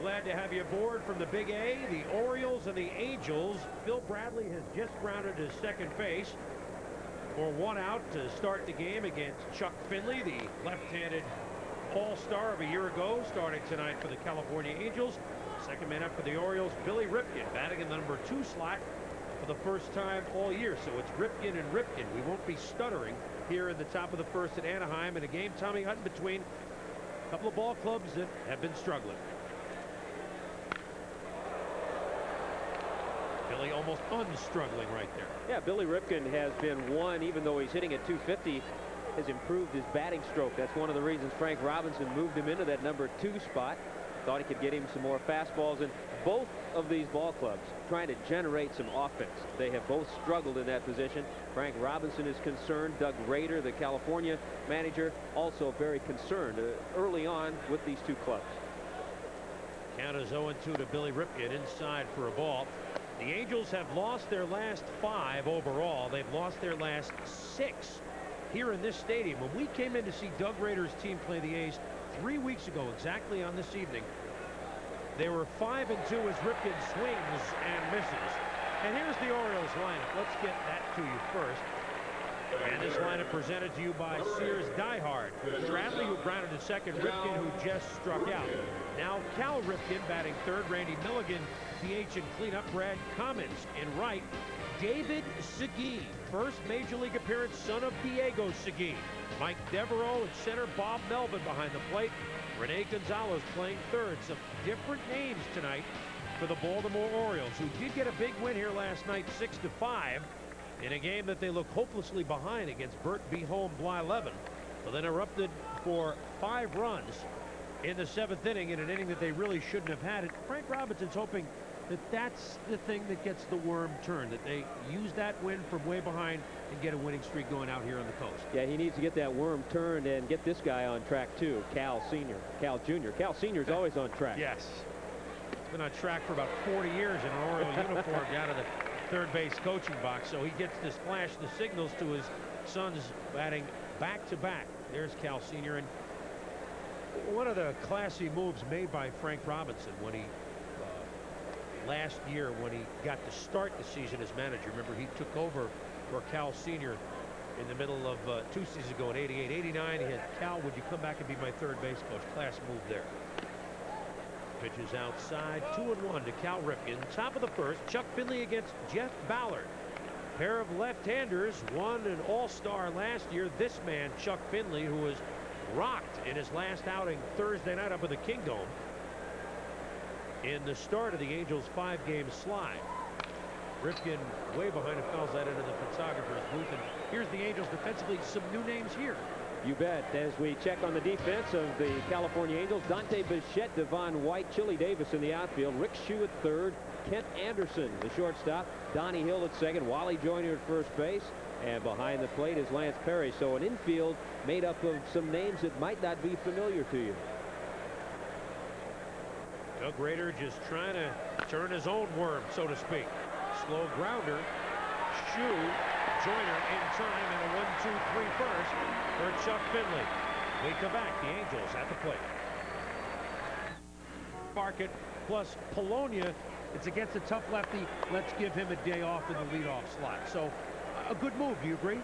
glad to have you aboard from the Big A, the Orioles and the Angels. Bill Bradley has just rounded his second base for one out to start the game against Chuck Finley, the left-handed all-star of a year ago, starting tonight for the California Angels. Second man up for the Orioles, Billy Ripken, batting in the number 2 slot for the first time all year. So it's Ripken and Ripken. We won't be stuttering here in the top of the first at Anaheim in a game, Tommy Hutton, between a couple of ball clubs that have been struggling. Billy almost unstruggling right there. Yeah, Billy Ripken has been one, even though he's hitting at 250, has improved his batting stroke. That's one of the reasons Frank Robinson moved him into that number 2 spot. Thought he could get him some more fastballs. And both of these ball clubs trying to generate some offense. They have both struggled in that position. Frank Robinson is concerned. Doug Rader, the California manager, also very concerned early on with these two clubs. Count is 0-2 to Billy Ripken, inside for a ball. The Angels have lost their last 5 overall. They've lost their last 6 here in this stadium. When we came in to see Doug Rader's team play the A's 3 weeks ago, exactly on this evening, they were 5-2 as Ripken swings and misses. And here's the Orioles lineup. Let's get that to you first. And this lineup presented to you by Sears Diehard. Stradley, who grounded to second. Ripken, who just struck out. Now Cal Ripken batting third. Randy Milligan, DH and cleanup. Brad Cummins in right. David Seguin, first major league appearance, son of Diego Seguin. Mike Devereaux at center. Bob Melvin behind the plate. Rene Gonzalez playing third. Some different names tonight for the Baltimore Orioles, who did get a big win here last night, 6-5. in a game that they look hopelessly behind against Burt B. Home Blyleven. But then erupted for 5 runs in the 7th inning, in an inning that they really shouldn't have had. And Frank Robinson's hoping that that's the thing that gets the worm turned, that they use that win from way behind and get a winning streak going out here on the coast. Yeah, he needs to get that worm turned and get this guy on track too, Cal Jr. Cal Sr.'s always on track. Yes. He's been on track for about 40 years in an Oriole uniform down to the third base coaching box, so he gets to flash the signals to his sons batting back-to-back. There's Cal Sr. And one of the classy moves made by Frank Robinson when he last year, when he got to start the season as manager. Remember, he took over for Cal Sr. in the middle of 2 seasons ago in '88, '89. He had, Cal, would you come back and be my third base coach? Class move there. Pitches outside, 2-1 to Cal Ripken. Top of the first, Chuck Finley against Jeff Ballard. Pair of left-handers, won an all-star last year. This man, Chuck Finley, who was rocked in his last outing Thursday night up at the Kingdome in the start of the Angels' 5-game slide. Ripken way behind and fouls that into the photographer's booth. And here's the Angels defensively. Some new names here. You bet. As we check on the defense of the California Angels, Dante Bichette, Devon White, Chili Davis in the outfield, Rick Shue at third, Kent Anderson, the shortstop, Donnie Hill at second, Wally Joyner at first base, and behind the plate is Lance Perry. So an infield made up of some names that might not be familiar to you. Doug Rader just trying to turn his own worm, so to speak. Slow grounder. Shue, Joyner in time, and a 1-2-3 first for Chuck Finley. We come back. The Angels at the plate. Barkett plus Polonia. It's against a tough lefty. Let's give him a day off in the leadoff slot. So a good move. Do you agree?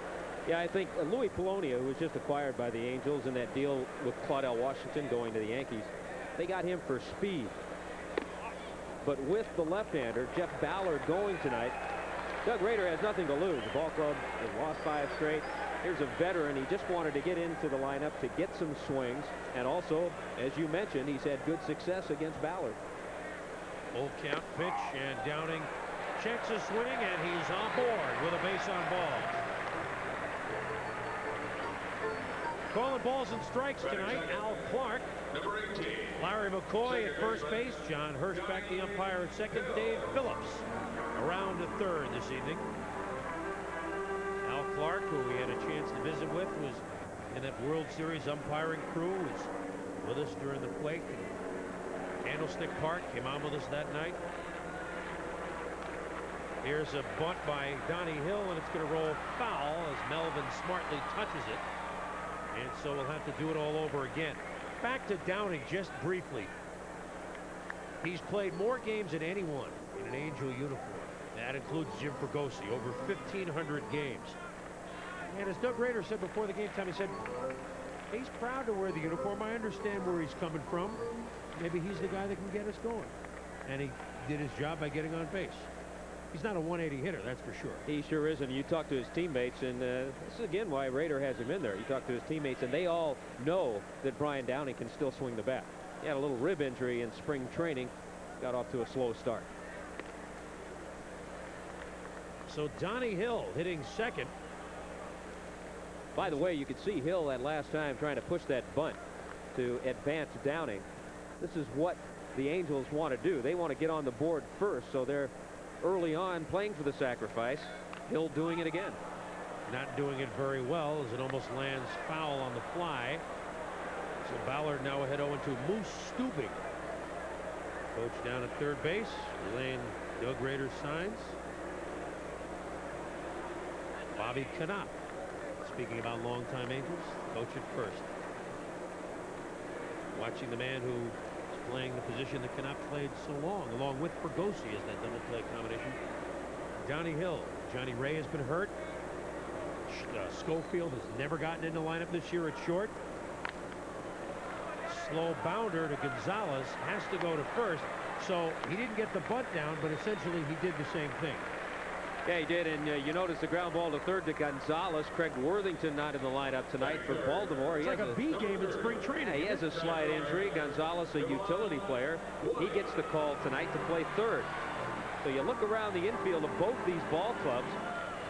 Yeah, I think Louis Polonia, who was just acquired by the Angels in that deal with Claudell Washington going to the Yankees, they got him for speed. But with the left-hander, Jeff Ballard, going tonight, Doug Rader has nothing to lose. The ball club has lost 5 straight. Here's a veteran. He just wanted to get into the lineup to get some swings. And also, as you mentioned, he's had good success against Ballard. Full count pitch, and Downing checks a swing, and he's on board with a base on ball. Calling balls and strikes tonight, Al Clark. Larry McCoy at first base. John Hirschbeck, the umpire, at second. Dave Phillips around to third this evening. Al Clark, who we had a chance to visit with, was in that World Series umpiring crew, was with us during the plate. Candlestick Park, came on with us that night. Here's a bunt by Donnie Hill, and it's going to roll foul as Melvin smartly touches it. And so we'll have to do it all over again. Back to Downing just briefly. He's played more games than anyone in an Angel uniform. That includes Jim Fregosi, over 1,500 games. And as Doug Rader said before the game time, he said he's proud to wear the uniform. I understand where he's coming from. Maybe he's the guy that can get us going. And he did his job by getting on base. He's not a 180 hitter, that's for sure. He sure isn't. You talk to his teammates, and this is again why Rader has him in there. You talk to his teammates, and they all know that Brian Downing can still swing the bat. He had a little rib injury in spring training. Got off to a slow start. So Donnie Hill hitting second. By the way, you could see Hill that last time trying to push that bunt to advance Downing. This is what the Angels want to do. They want to get on the board first, so they're early on playing for the sacrifice. Hill doing it again. Not doing it very well as it almost lands foul on the fly. So Ballard now ahead 0-2. Moose Stubing. Coach down at third base, relaying Doug Rader's signs. Bobby Knopp, speaking about longtime Angels, coach at first. Watching the man who is playing the position that Knopp played so long, along with Fregosi as that double play combination. Donnie Hill. Johnny Ray has been hurt. Schofield has never gotten in the lineup this year at short. Slow bounder to Gonzalez, has to go to first. So he didn't get the bunt down, but essentially he did the same thing. Yeah, he did, and you notice the ground ball to third to Gonzalez. Craig Worthington not in the lineup tonight for Baltimore. It's like a B game in spring training. Yeah, he has a slight injury. Gonzalez, a utility player. He gets the call tonight to play third. So you look around the infield of both these ball clubs.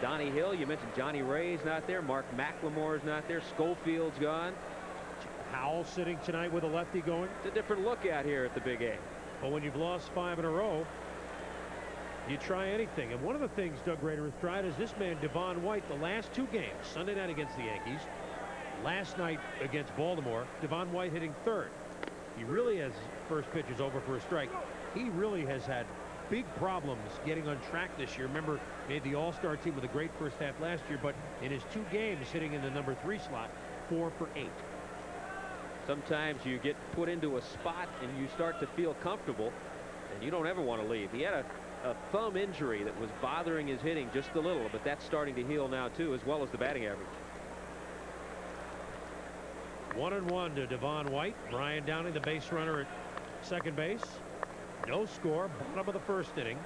Donnie Hill, you mentioned Johnny Ray's not there. Mark McLemore's not there. Schofield's gone. Howell sitting tonight with a lefty going. It's a different look out here at the Big A. But when you've lost 5 in a row, you try anything. And one of the things Doug Rader has tried is this man, Devon White, the last 2 games, Sunday night against the Yankees, last night against Baltimore, Devon White hitting third. He really has, first pitch is over for a strike. He really has had big problems getting on track this year. Remember, made the All-Star team with a great first half last year, but in his 2 games hitting in the number 3 slot, 4 for 8. Sometimes you get put into a spot and you start to feel comfortable and you don't ever want to leave. He had a thumb injury that was bothering his hitting just a little, but that's starting to heal now too, as well as the batting average. 1-1 to Devon White. Brian Downing, the base runner at second base. No score, bottom of the first inning.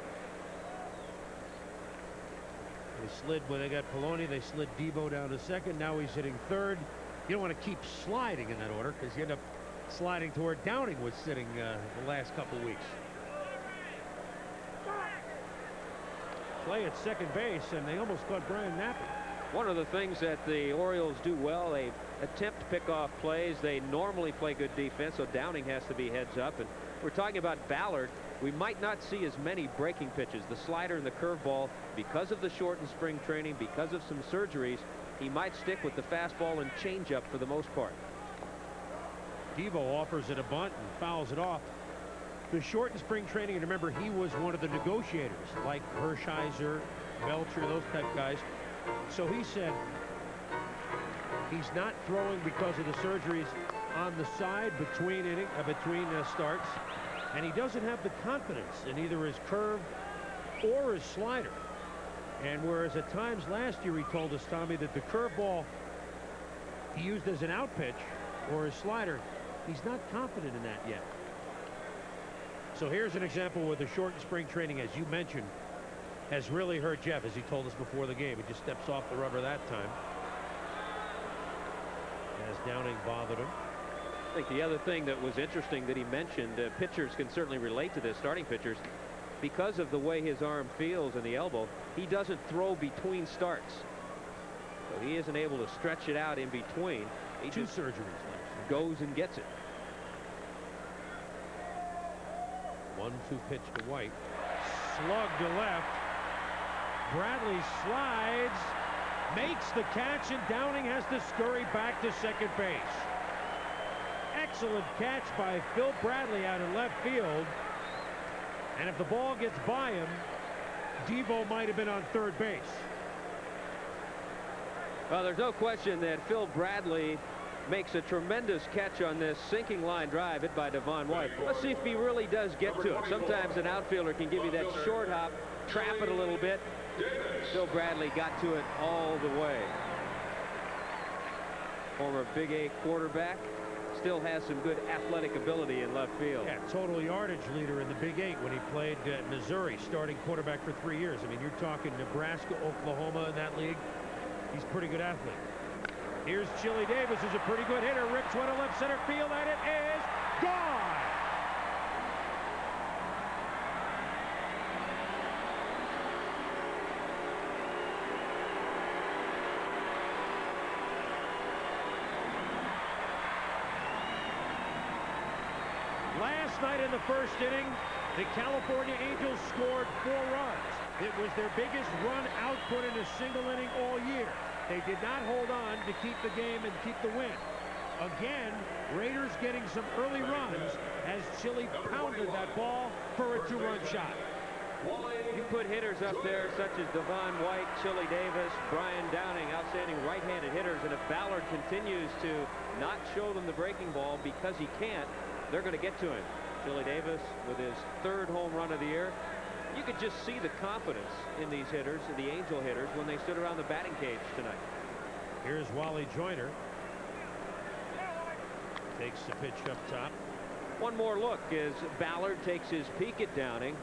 They slid when they got Poloni. They slid Devo down to second. Now he's hitting third. You don't want to keep sliding in that order because you end up sliding to where Downing was sitting the last couple of weeks. Play at second base, and they almost caught Brian napping. One of the things that the Orioles do well, they attempt to pick off plays. They normally play good defense, so Downing has to be heads up. And we're talking about Ballard. We might not see as many breaking pitches. The slider and the curveball, because of the shortened spring training, because of some surgeries, he might stick with the fastball and changeup for the most part. Devo offers it a bunt and fouls it off. The shortened spring training, and remember, he was one of the negotiators, like Hershiser, Belcher, those type guys. So he said he's not throwing because of the surgeries on the side between starts, and he doesn't have the confidence in either his curve or his slider. And whereas at times last year he told us, Tommy, that the curveball he used as an out pitch or his slider, he's not confident in that yet. So here's an example where the shortened spring training, as you mentioned, has really hurt Jeff, as he told us before the game. He just steps off the rubber that time, as Downing bothered him. I think the other thing that was interesting that he mentioned, pitchers can certainly relate to this, starting pitchers, because of the way his arm feels in the elbow, he doesn't throw between starts. So he isn't able to stretch it out in between. He 2 just surgeries. goes and gets it. 1-2 pitch to White. Slug to left. Bradley slides, makes the catch, and Downing has to scurry back to second base. Excellent catch by Phil Bradley out in left field. And if the ball gets by him, Devo might have been on third base. Well, there's no question that Phil Bradley makes a tremendous catch on this sinking line drive hit by Devon White. Let's see if he really does get to it. Sometimes an outfielder can give you that short hop, trap it a little bit. Bill Bradley got to it all the way. Former Big 8 quarterback, still has some good athletic ability in left field. Yeah, total yardage leader in the Big 8 when he played at Missouri, starting quarterback for 3 years. I mean, you're talking Nebraska, Oklahoma in that league. He's a pretty good athlete. Here's Chili Davis, who's a pretty good hitter. Rips one to left center field, and it is gone. Last night in the first inning, the California Angels scored 4 runs. It was their biggest run output in a single inning all year. They did not hold on to keep the game and keep the win. Again, Raiders getting some early runs as Chili pounded that ball for a 2-run shot. You put hitters up there such as Devon White, Chili Davis, Brian Downing, outstanding right-handed hitters, and if Ballard continues to not show them the breaking ball because he can't, they're going to get to him. Chili Davis with his 3rd home run of the year. You could just see the confidence in these hitters, the Angel hitters, when they stood around the batting cage tonight. Here's Wally Joyner. Takes the pitch up top. One more look as Ballard takes his peek at Downing.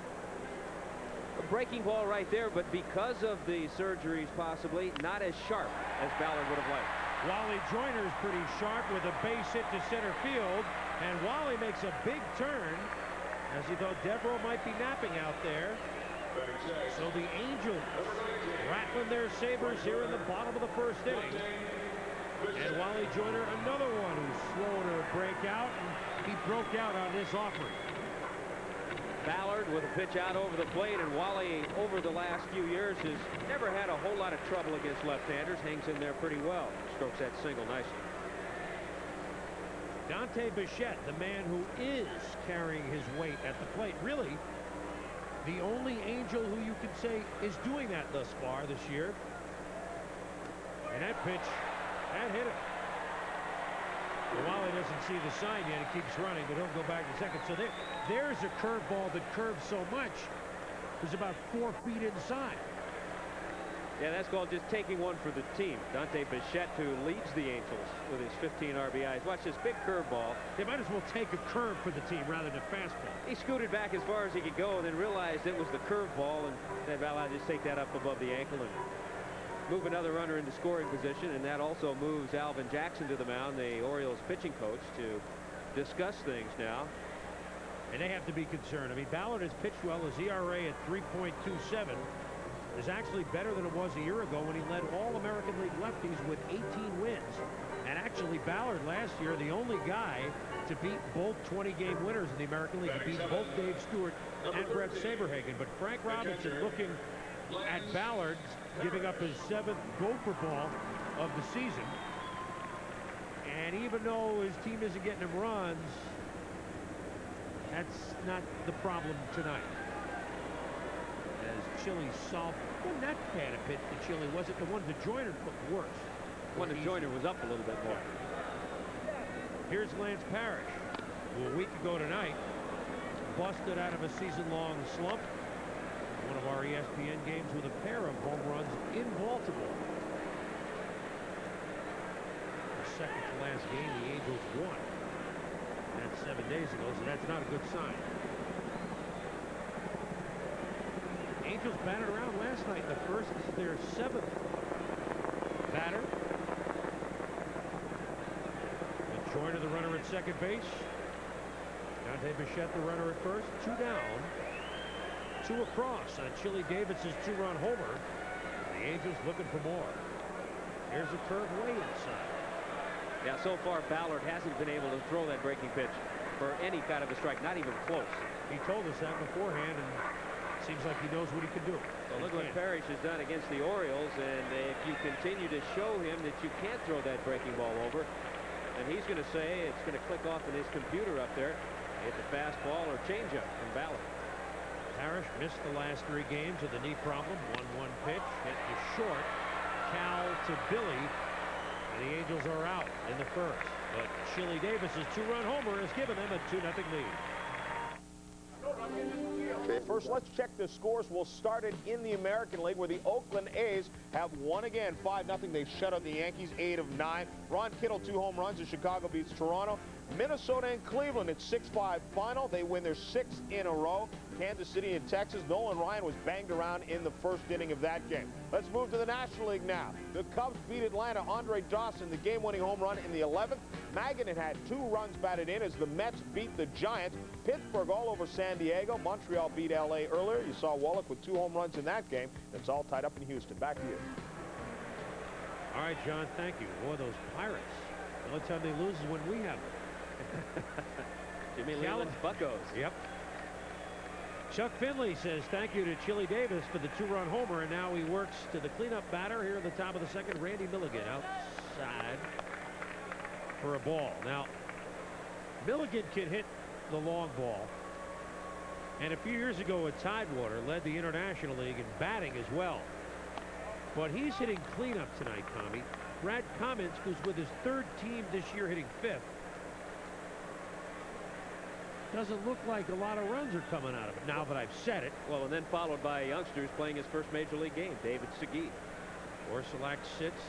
A breaking ball right there, but because of the surgeries possibly, not as sharp as Ballard would have liked. Wally Joyner's pretty sharp with a base hit to center field, and Wally makes a big turn as he thought Devereaux might be napping out there. So the Angels rattling their sabers here in the bottom of the first inning. And Wally Joyner, another one who's slow to break out, and he broke out on this offering. Ballard with a pitch out over the plate, and Wally over the last few years has never had a whole lot of trouble against left-handers. Hangs in there pretty well. Strokes that single nicely. Dante Bichette, the man who is carrying his weight at the plate, really the only Angel who you could say is doing that thus far this year. And that pitch, that hit him. Well, Wally doesn't see the sign yet. He keeps running, but he'll go back in a second. So there's a curveball that curves so much. It was about 4 feet inside. Yeah, that's called just taking one for the team. Dante Bichette, who leads the Angels with his 15 RBIs. Watch this big curveball. They might as well take a curve for the team rather than a fastball. He scooted back as far as he could go and then realized it was the curveball, and said, well, I'll just take that up above the ankle and move another runner into scoring position. And that also moves Alvin Jackson to the mound, the Orioles pitching coach, to discuss things now. And they have to be concerned. I mean, Ballard has pitched well. His ERA at 3.27 is actually better than it was a year ago when he led all American League lefties with 18 wins. And actually, Ballard last year, the only guy to beat both 20-game winners in the American League. He beat both Dave Stewart and Brett Saberhagen. But Frank Robinson looking at Ballard, giving up his 7th Gopher ball of the season. And even though his team isn't getting him runs, that's not the problem tonight. As Chili solved, wasn't that bad a pitch to Chili, was it? The one to Joyner looked worse. One to Joyner was up a little bit more. Here's Lance Parrish, who a week ago tonight busted out of a season-long slump. One of our ESPN games with a pair of home runs in Baltimore. The second to last game the Angels won. That's 7 days ago, so that's not a good sign. Angels batted around last night. The first is their 7th batter. And Joyner, the runner at second base. Dante Bichette, the runner at first. 2 down. 2 across on Chili Davis's 2-run homer. The Angels looking for more. Here's a curve way inside. Yeah, so far Ballard hasn't been able to throw that breaking pitch for any kind of a strike, not even close. He told us that beforehand, and seems like he knows what he can do. Well, look what Parrish has done against the Orioles, and if you continue to show him that you can't throw that breaking ball over, and he's going to say it's going to click off in his computer up there, hit the fastball or changeup from Ballard. Parrish missed the last 3 games with a knee problem. 1-1 pitch hit to short. Cal to Billy. And the Angels are out in the first. But Chili Davis's 2-run homer has given them a 2-0 lead. First, let's check the scores. We'll start it in the American League, where the Oakland A's have won again, 5-0. They shut out the Yankees, 8 of 9. Ron Kittle, 2 home runs as Chicago beats Toronto. Minnesota and Cleveland, it's 6-5 final. They win their 6th in a row. Kansas City and Texas. Nolan Ryan was banged around in the first inning of that game. Let's move to the National League now. The Cubs beat Atlanta. Andre Dawson, the game-winning home run in the 11th. Maggin had 2 runs batted in as the Mets beat the Giants. Pittsburgh all over San Diego. Montreal beat L.A. earlier. You saw Wallach with 2 home runs in that game. It's all tied up in Houston. Back to you. All right, John, thank you. Boy, those Pirates. The only time they lose is when we have them. Jimmy Leland's Buccos. Yep. Chuck Finley says thank you to Chili Davis for the 2-run homer, and now he works to the cleanup batter here at the top of the second. Randy Milligan outside for a ball. Now, Milligan can hit the long ball, and a few years ago at Tidewater led the International League in batting as well. But he's hitting cleanup tonight, Tommy. Brad Cummins, who's with his 3rd team this year, hitting 5th. Doesn't look like a lot of runs are coming out of it now that I've said it. Well, and then followed by youngsters playing his first major league game, David Segui. Orsilac sits.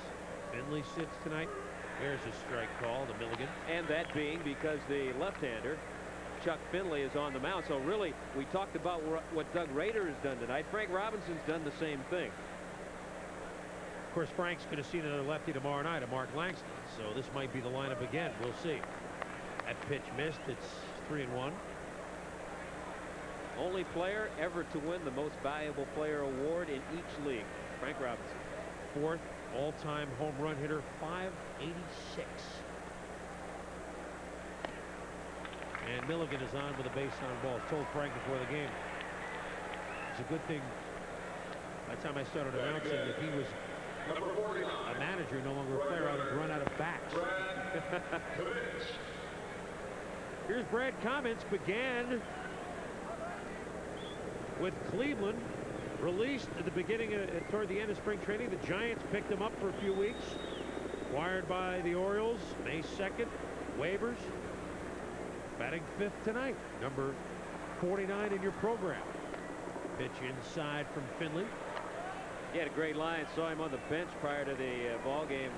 Finley sits tonight. There's a strike call to Milligan. And that being because the left-hander, Chuck Finley, is on the mound. So really, we talked about what Doug Rader has done tonight. Frank Robinson's done the same thing. Of course, Frank's going to see another lefty tomorrow night, Mark Langston. So this might be the lineup again. We'll see. That pitch missed. It's 3-1. Only player ever to win the most valuable player award in each league, Frank Robinson. 4th all-time home run hitter, 586. And Milligan is on with a base on ball. Told Frank before the game, it's a good thing by the time I started announcing that he was a manager, no longer a player. I would run out of backs. Here's Brad Cummins. Began with Cleveland, released at the beginning toward the end of spring training. The Giants picked him up for a few weeks. Acquired by the Orioles May 2nd. Waivers. Batting 5th tonight. Number 49 in your program. Pitch inside from Finley. He had a great line. Saw him on the bench prior to the ball game.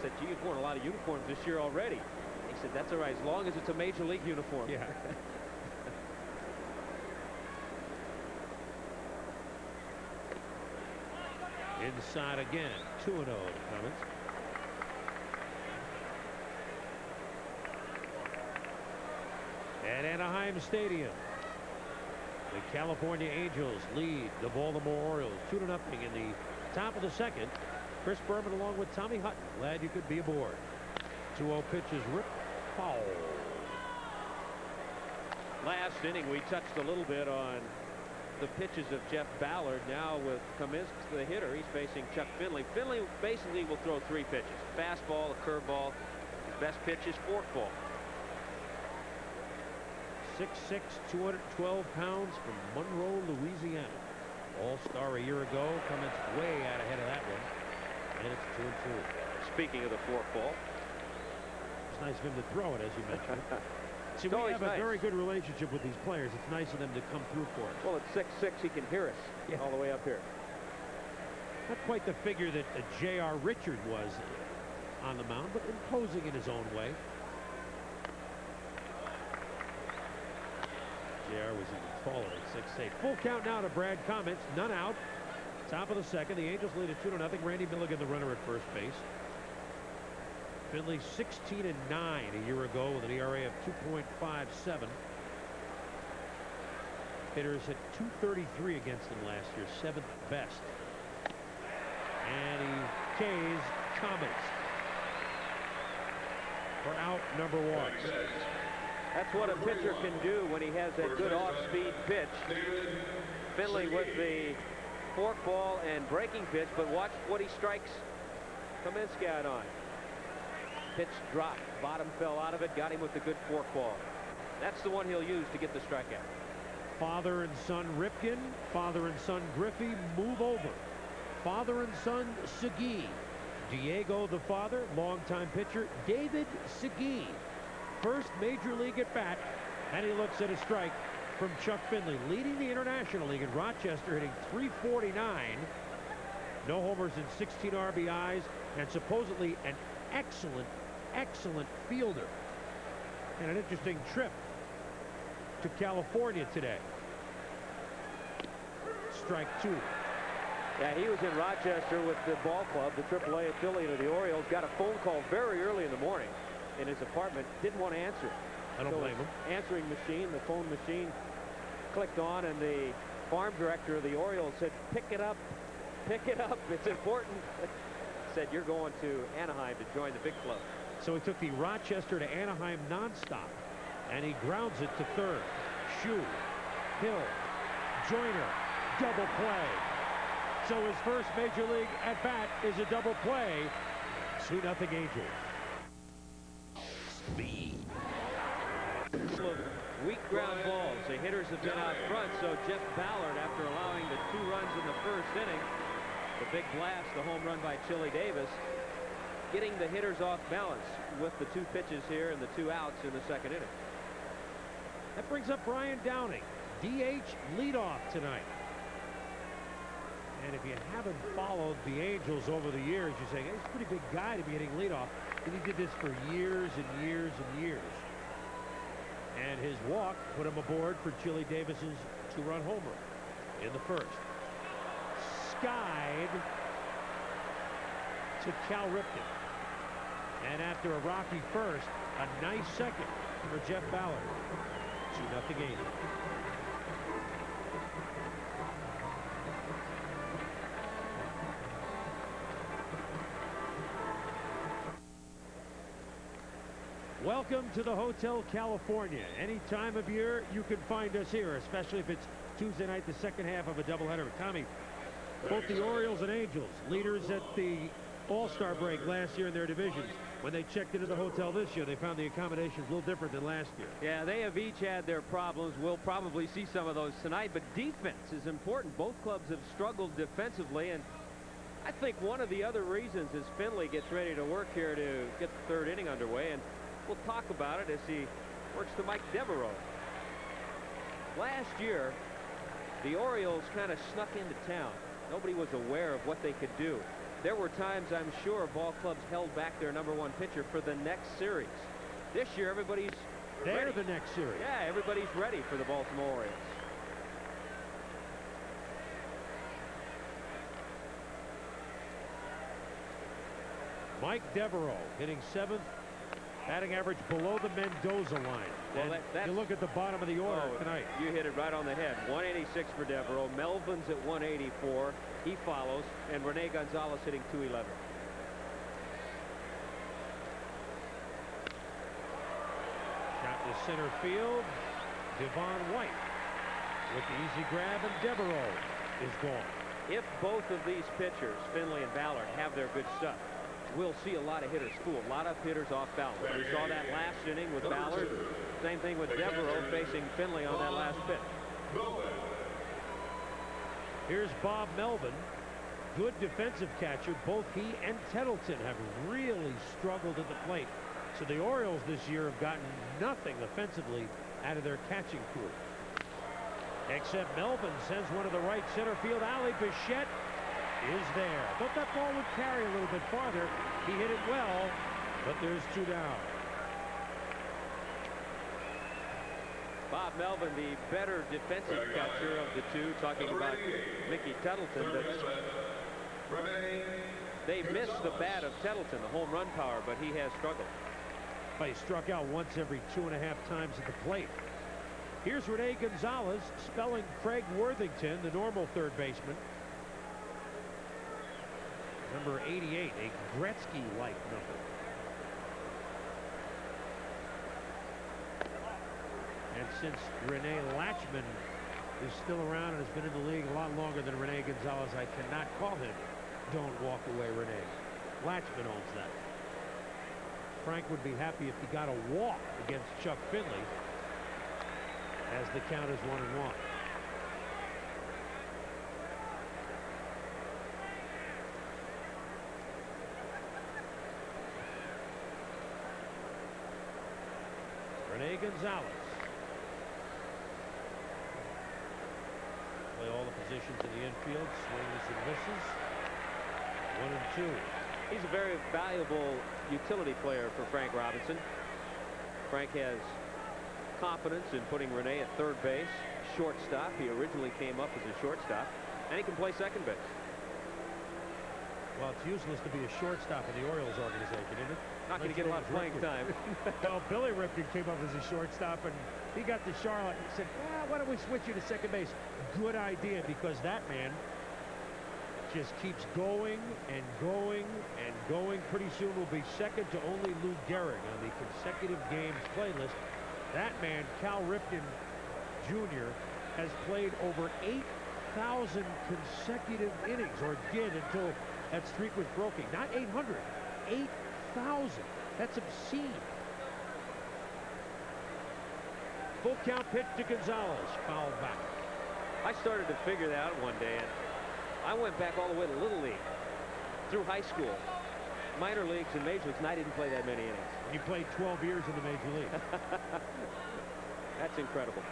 Said, gee, you've worn a lot of uniforms this year already. He said, that's all right, as long as it's a major league uniform. Yeah. Inside again. 2-0 to Cummins. At Anaheim Stadium, the California Angels lead the Baltimore Orioles 2-0 in the top of the second. Chris Berman along with Tommy Hutton. Glad you could be aboard. 2-0 pitches ripped foul. Last inning, we touched a little bit on the pitches of Jeff Ballard. Now with Cummins, the hitter, he's facing Chuck Finley. Finley basically will throw 3 pitches. Fastball, a curveball. His best pitch is forkball. 6'6", 212 pounds from Monroe, Louisiana. All-star a year ago. Cummins way out ahead of that one. And it's 2-2. Speaking of the forkball. It's nice of him to throw it, as you mentioned. See, we have a very good relationship with these players. It's nice of them to come through for us. Well, at 6'6", he can hear us all the way up here. Not quite the figure that J.R. Richard was on the mound, but imposing in his own way. J.R. was even taller at 6'8". Full count now to Brad Cummins. None out. Top of the second. The Angels lead at 2-0. Randy Milligan, the runner at first base. Finley 16-9 a year ago with an ERA of 2.57. Hitters hit .233 against him last year, 7th best. And he K's Cummins for out number 1. That's what a pitcher can do when he has that good off-speed pitch. Finley with the forkball and breaking pitch, but watch what he strikes Kaminsky out on. Pitch dropped, bottom fell out of it, got him with the good forkball. That's the one he'll use to get the strikeout. Father and son Ripken, father and son Griffey move over. Father and son Segui Diego, the father, longtime pitcher, David Segui. First major league at bat, and he looks at a strike from Chuck Finley, leading the International League in Rochester, hitting .349. No homers and 16 RBIs, and supposedly an excellent fielder. And an interesting trip to California today. Strike 2. Yeah, he was in Rochester with the ball club, the AAA affiliate of the Orioles. Got a phone call very early in the morning in his apartment. Didn't want to answer. I don't blame him. Answering machine, the phone machine clicked on, and the farm director of the Orioles said, pick it up, it's important. Said, you're going to Anaheim to join the big club. So he took the Rochester to Anaheim nonstop, and he grounds it to third. Shue, Hill, Joyner, double play. So his first major league at bat is a double play. 2-0 Angels. Speed. Weak ground balls. The hitters have been out front, so Jeff Ballard, after allowing the 2 runs in the first inning, the big blast, the home run by Chili Davis, getting the hitters off balance with the 2 pitches here and the 2 outs in the second inning. That brings up Brian Downing, DH leadoff tonight. And if you haven't followed the Angels over the years, you're saying, hey, he's a pretty big guy to be hitting leadoff. And he did this for years and years and years. And his walk put him aboard for Chili Davis's 2-run homer in the first. Skied to Cal Ripken. And after a rocky first, a nice second for Jeff Ballard. 2-0 Angels. Welcome to the Hotel California. Any time of year you can find us here, especially if it's Tuesday night, the second half of a doubleheader. Tommy, both the Orioles and Angels, leaders at the All-Star break last year in their divisions. When they checked into the hotel this year, they found the accommodations a little different than last year. Yeah, they have each had their problems. We'll probably see some of those tonight, but defense is important. Both clubs have struggled defensively, and I think one of the other reasons is Finley gets ready to work here to get the third inning underway, and we'll talk about it as he works to Mike Devereaux. Last year, the Orioles kind of snuck into town. Nobody was aware of what they could do. There were times, I'm sure, ball clubs held back their #1 pitcher for the next series. This year, everybody's ready. The next series. Yeah, everybody's ready for the Baltimore Orioles. Mike Devereaux hitting 7th, batting average below the Mendoza line. Well, you look at the bottom of the order tonight. You hit it right on the head. 186 for Devereaux. Melvin's at 184. He follows, and Rene Gonzalez hitting 211. Shot to center field. Devon White with the easy grab, and Devereaux is gone. If both of these pitchers, Finley and Ballard, have their good stuff, we'll see a lot of hitters fool. A lot of hitters off balance. We saw that last inning with Ballard. Same thing with Devereaux facing Finley on that last pitch. Here's Bob Melvin. Good defensive catcher. Both he and Tettleton have really struggled at the plate. So the Orioles this year have gotten nothing offensively out of their catching crew. Except Melvin sends one to the right center field alley. Bichette is there. Thought that ball would carry a little bit farther. He hit it well, but there's 2 down. Bob Melvin, the better defensive catcher of the two, talking about Mickey Tettleton, but they missed the bat of Tettleton, the home run power, but he has struggled. He struck out once every 2.5 times at the plate. Here's Rene Gonzalez spelling Craig Worthington, the normal third baseman. Number 88, a Gretzky-like number. And since Rene Latchman is still around and has been in the league a lot longer than Rene Gonzalez, I cannot call him "Don't walk away, Rene." Latchman owns that. Frank would be happy if he got a walk against Chuck Finley, as the count is 1-1. Gonzalez. Play all the positions in the infield. Swings and misses. 1-2. He's a very valuable utility player for Frank Robinson. Frank has confidence in putting Rene at third base, shortstop. He originally came up as a shortstop, and he can play second base. Well, it's useless to be a shortstop in the Orioles organization, isn't it? Not going to get a lot of playing time. Well, Billy Ripken came up as a shortstop, and he got to Charlotte and said, well, why don't we switch you to second base? Good idea, because that man just keeps going and going and going. Pretty soon will be second to only Lou Gehrig on the consecutive games playlist. That man, Cal Ripken Jr., has played over 8,000 consecutive innings, or did until that streak was broken. Not 800, 8,000. That's obscene. Full count pitch to Gonzalez. Fouled back. I started to figure that out one day, and I went back all the way to Little League, through high school, minor leagues and major leagues, and I didn't play that many innings. You played 12 years in the Major League. That's incredible.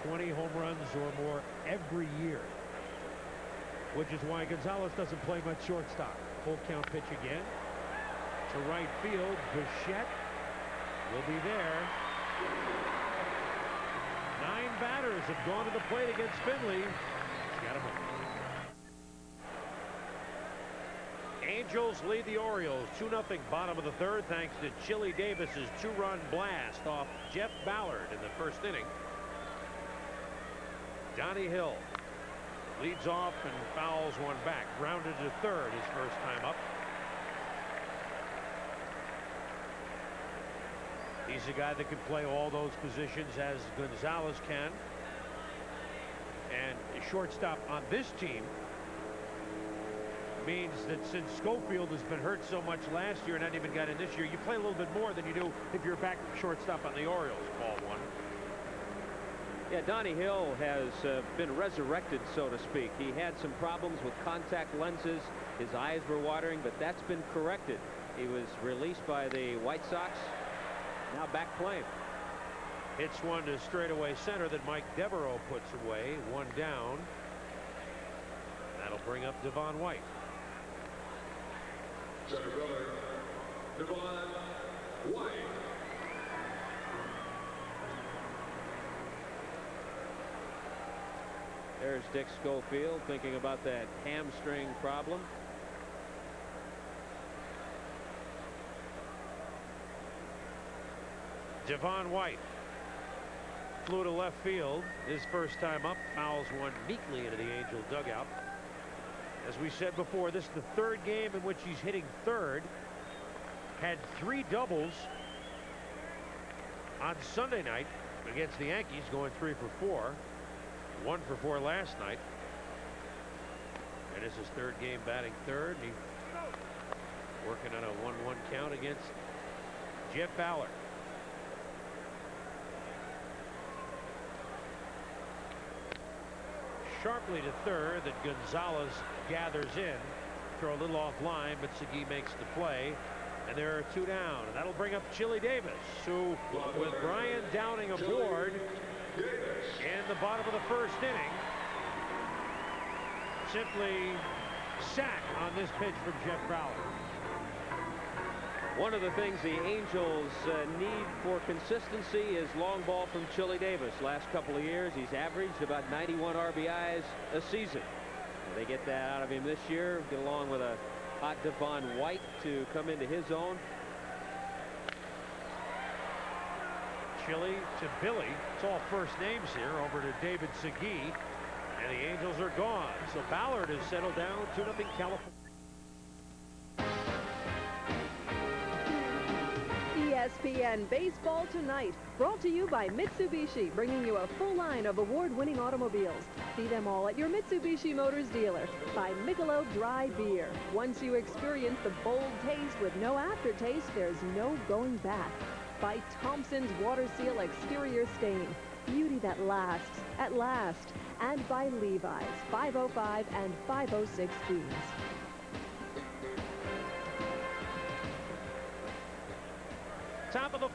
20 home runs or more every year, which is why Gonzalez doesn't play much shortstop. Full count pitch again to right field. Bichette will be there. 9 batters have gone to the plate against Finley. He's got him up. Angels lead the Orioles 2-0 bottom of the third thanks to Chili Davis's 2-run blast off Jeff Ballard in the first inning. Donnie Hill leads off and fouls one back. Grounded to third his first time up. He's a guy that can play all those positions as Gonzalez can. And a shortstop on this team means that since Schofield has been hurt so much last year and not even got in this year, you play a little bit more than you do if you're back shortstop on the Orioles. Ball one. Yeah, Donnie Hill has been resurrected, so to speak. He had some problems with contact lenses. His eyes were watering, but that's been corrected. He was released by the White Sox. Now back playing. Hits one to straightaway center that Mike Devereaux puts away. One down. That'll bring up Devon White. Center fielder, Devon White. There's Dick Schofield thinking about that hamstring problem. Devon White flew to left field his first time up, fouls one meekly into the Angel dugout. As we said before, this is the third game in which he's hitting third. Had 3 doubles on Sunday night against the Yankees, going 3 for 4. 1 for 4 last night. And it's his third game batting third. He's working on a 1-1 count against Jeff Ballard. Sharply to third that Gonzalez gathers in. Throw a little offline, but Segui makes the play. And there are 2 down. And that'll bring up Chili Davis, who, with Brian Downing aboard in the bottom of the first inning, simply sat on this pitch from Jeff Ballard. One of the things the Angels need for consistency is long ball from Chili Davis. Last couple of years, he's averaged about 91 RBIs a season. They get that out of him this year. Get along with a hot Devon White to come into his zone. Chili to Billy. It's all first names here. Over to David Segui. And the Angels are gone. So Ballard has settled down 2-0 California. ESPN Baseball Tonight, brought to you by Mitsubishi, bringing you a full line of award-winning automobiles. See them all at your Mitsubishi Motors dealer. By Michelob Dry Beer. Once you experience the bold taste with no aftertaste, there's no going back. By Thompson's Water Seal Exterior Stain. Beauty that lasts, at last. And by Levi's 505 and 506 jeans.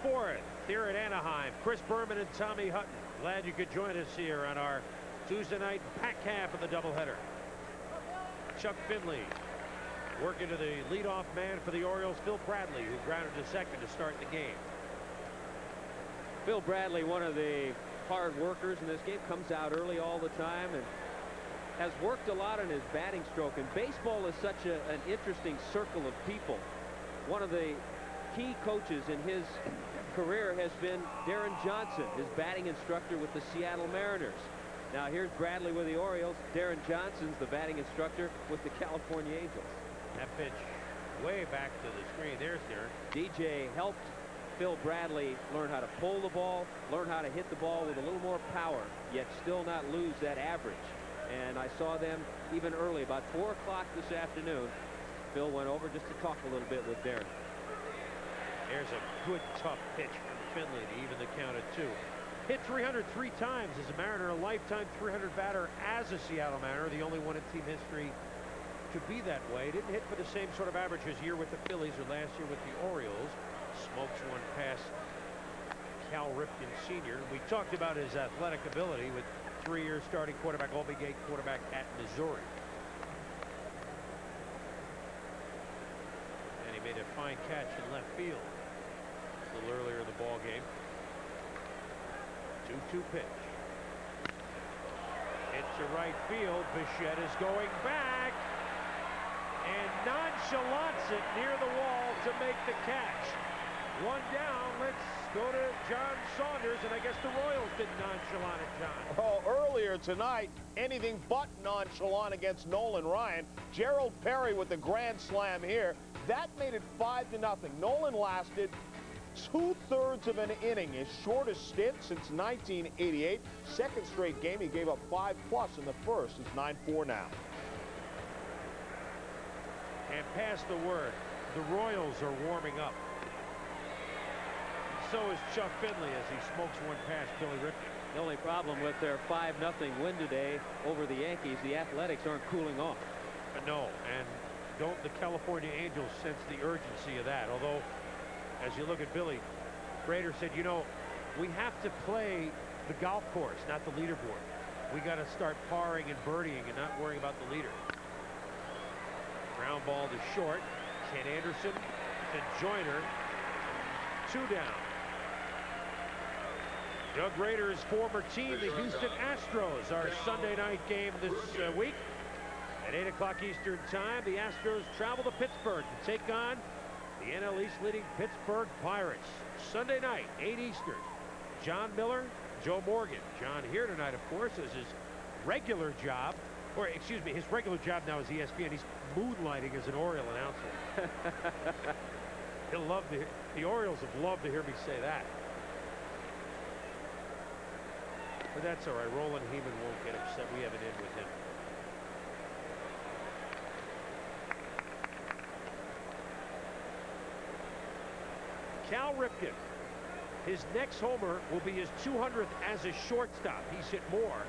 4th here at Anaheim. Chris Berman and Tommy Hutton. Glad you could join us here on our Tuesday night back half of the doubleheader. Chuck Finley working to the leadoff man for the Orioles, Phil Bradley, who grounded to second to start the game. Phil Bradley, one of the hard workers in this game, comes out early all the time and has worked a lot on his batting stroke. And baseball is such an interesting circle of people. One of the key coaches in his career has been Darren Johnson, his batting instructor with the Seattle Mariners. Now here's Bradley with the Orioles. Darren Johnson's the batting instructor with the California Angels. That pitch way back to the screen. There's Darren. DJ helped Phil Bradley learn how to pull the ball, learn how to hit the ball with a little more power, yet still not lose that average. And I saw them even early, about 4 o'clock this afternoon. Phil went over just to talk a little bit with Darren. There's a good, tough pitch from Finley to even the count at 2. Hit 303 times as a Mariner, a lifetime 300 batter as a Seattle Mariner, the only one in team history to be that way. Didn't hit for the same sort of average as year with the Phillies or last year with the Orioles. Smokes one past Cal Ripken Sr. We talked about his athletic ability with 3 years starting quarterback, All Big 8 quarterback at Missouri. And he made a fine catch in left field a little earlier in the ball game. 2-2 pitch. It's to right field. Bichette is going back and nonchalants it near the wall to make the catch. One down. Let's go to John Saunders, and I guess the Royals didn't nonchalant it, John. Oh, earlier tonight, anything but nonchalant against Nolan Ryan. Gerald Perry with the grand slam here. That made it 5-0. Nolan lasted 2/3 of an inning, his shortest stint since 1988. Second straight game, he gave up 5+ in the first. It's 9-4 now. And pass the word. The Royals are warming up. So is Chuck Finley as he smokes one past Billy Ripken. The only problem with their 5-0 win today over the Yankees, the Athletics aren't cooling off. No, and don't the California Angels sense the urgency of that? Although, as you look at Billy, Rader said, you know, we have to play the golf course, not the leaderboard. We got to start parring and birdieing and not worrying about the leader. Ground ball to short. Ken Anderson to Joyner. 2 down. Doug Rader's former team, the Houston Astros, our Sunday night game this week. At 8 o'clock Eastern time, the Astros travel to Pittsburgh to take on the NL East leading Pittsburgh Pirates. Sunday night, 8 Eastern. John Miller, Joe Morgan. John here tonight, of course, as his regular job, or excuse me, his regular job now is ESPN. He's moonlighting as an Oriole announcer. He'll love to. The Orioles have loved to hear me say that. But that's all right. Roland Heeman won't get upset. We have an in with him. Cal Ripken. His next homer will be his 200th as a shortstop. He's hit more.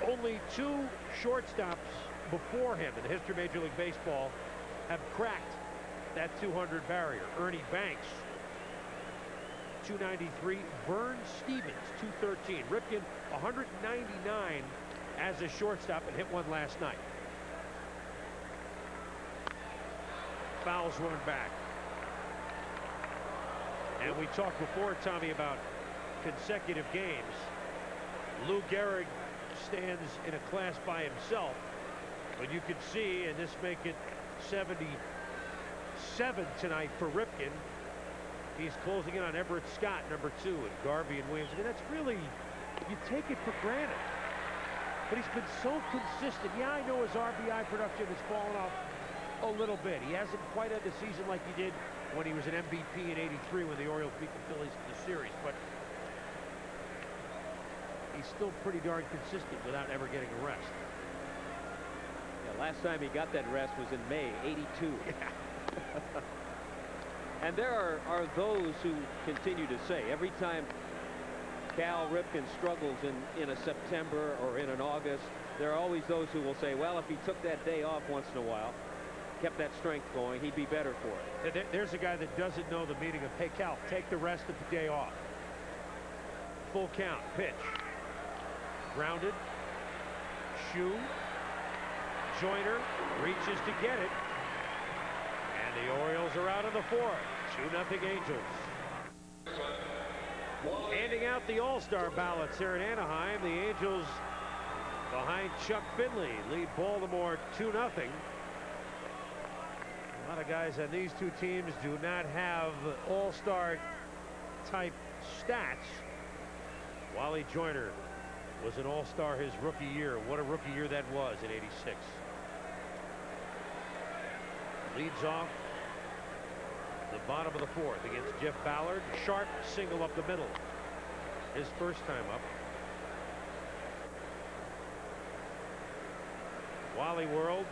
Only 2 shortstops before him in the history of Major League Baseball have cracked that 200 barrier. Ernie Banks, 293. Vern Stevens, 213. Ripken, 199 as a shortstop, and hit one last night. Fouls one back. And we talked before, Tommy, about consecutive games. Lou Gehrig stands in a class by himself. But you can see, and this make it 77 tonight for Ripken. He's closing in on Everett Scott, number 2, and Garvey and Williams. And that's really, you take it for granted. But he's been so consistent. Yeah, I know his RBI production has fallen off a little bit. He hasn't quite had the season like he did when he was an MVP in '83 when the Orioles beat the Phillies in the series. But he's still pretty darn consistent without ever getting a rest. Yeah, last time he got that rest was in May, '82. Yeah. And there are those who continue to say every time Cal Ripken struggles in a September or in an August, there are always those who will say, well, if he took that day off once in a while, kept that strength going, he'd be better for it. There's a guy that doesn't know the meaning of, hey, Cal, take the rest of the day off. Full count, pitch. Grounded. Shoe. Joyner reaches to get it. And the Orioles are out in the fourth. 2-0 Angels. Handing out the All-Star ballots here in Anaheim. The Angels behind Chuck Finley lead Baltimore 2-0. A lot of guys on these two teams do not have All-Star type stats. Wally Joyner was an All-Star his rookie year. What a rookie year that was in '86. Leads off the bottom of the fourth against Jeff Ballard. Sharp single up the middle. His first time up. Wally World.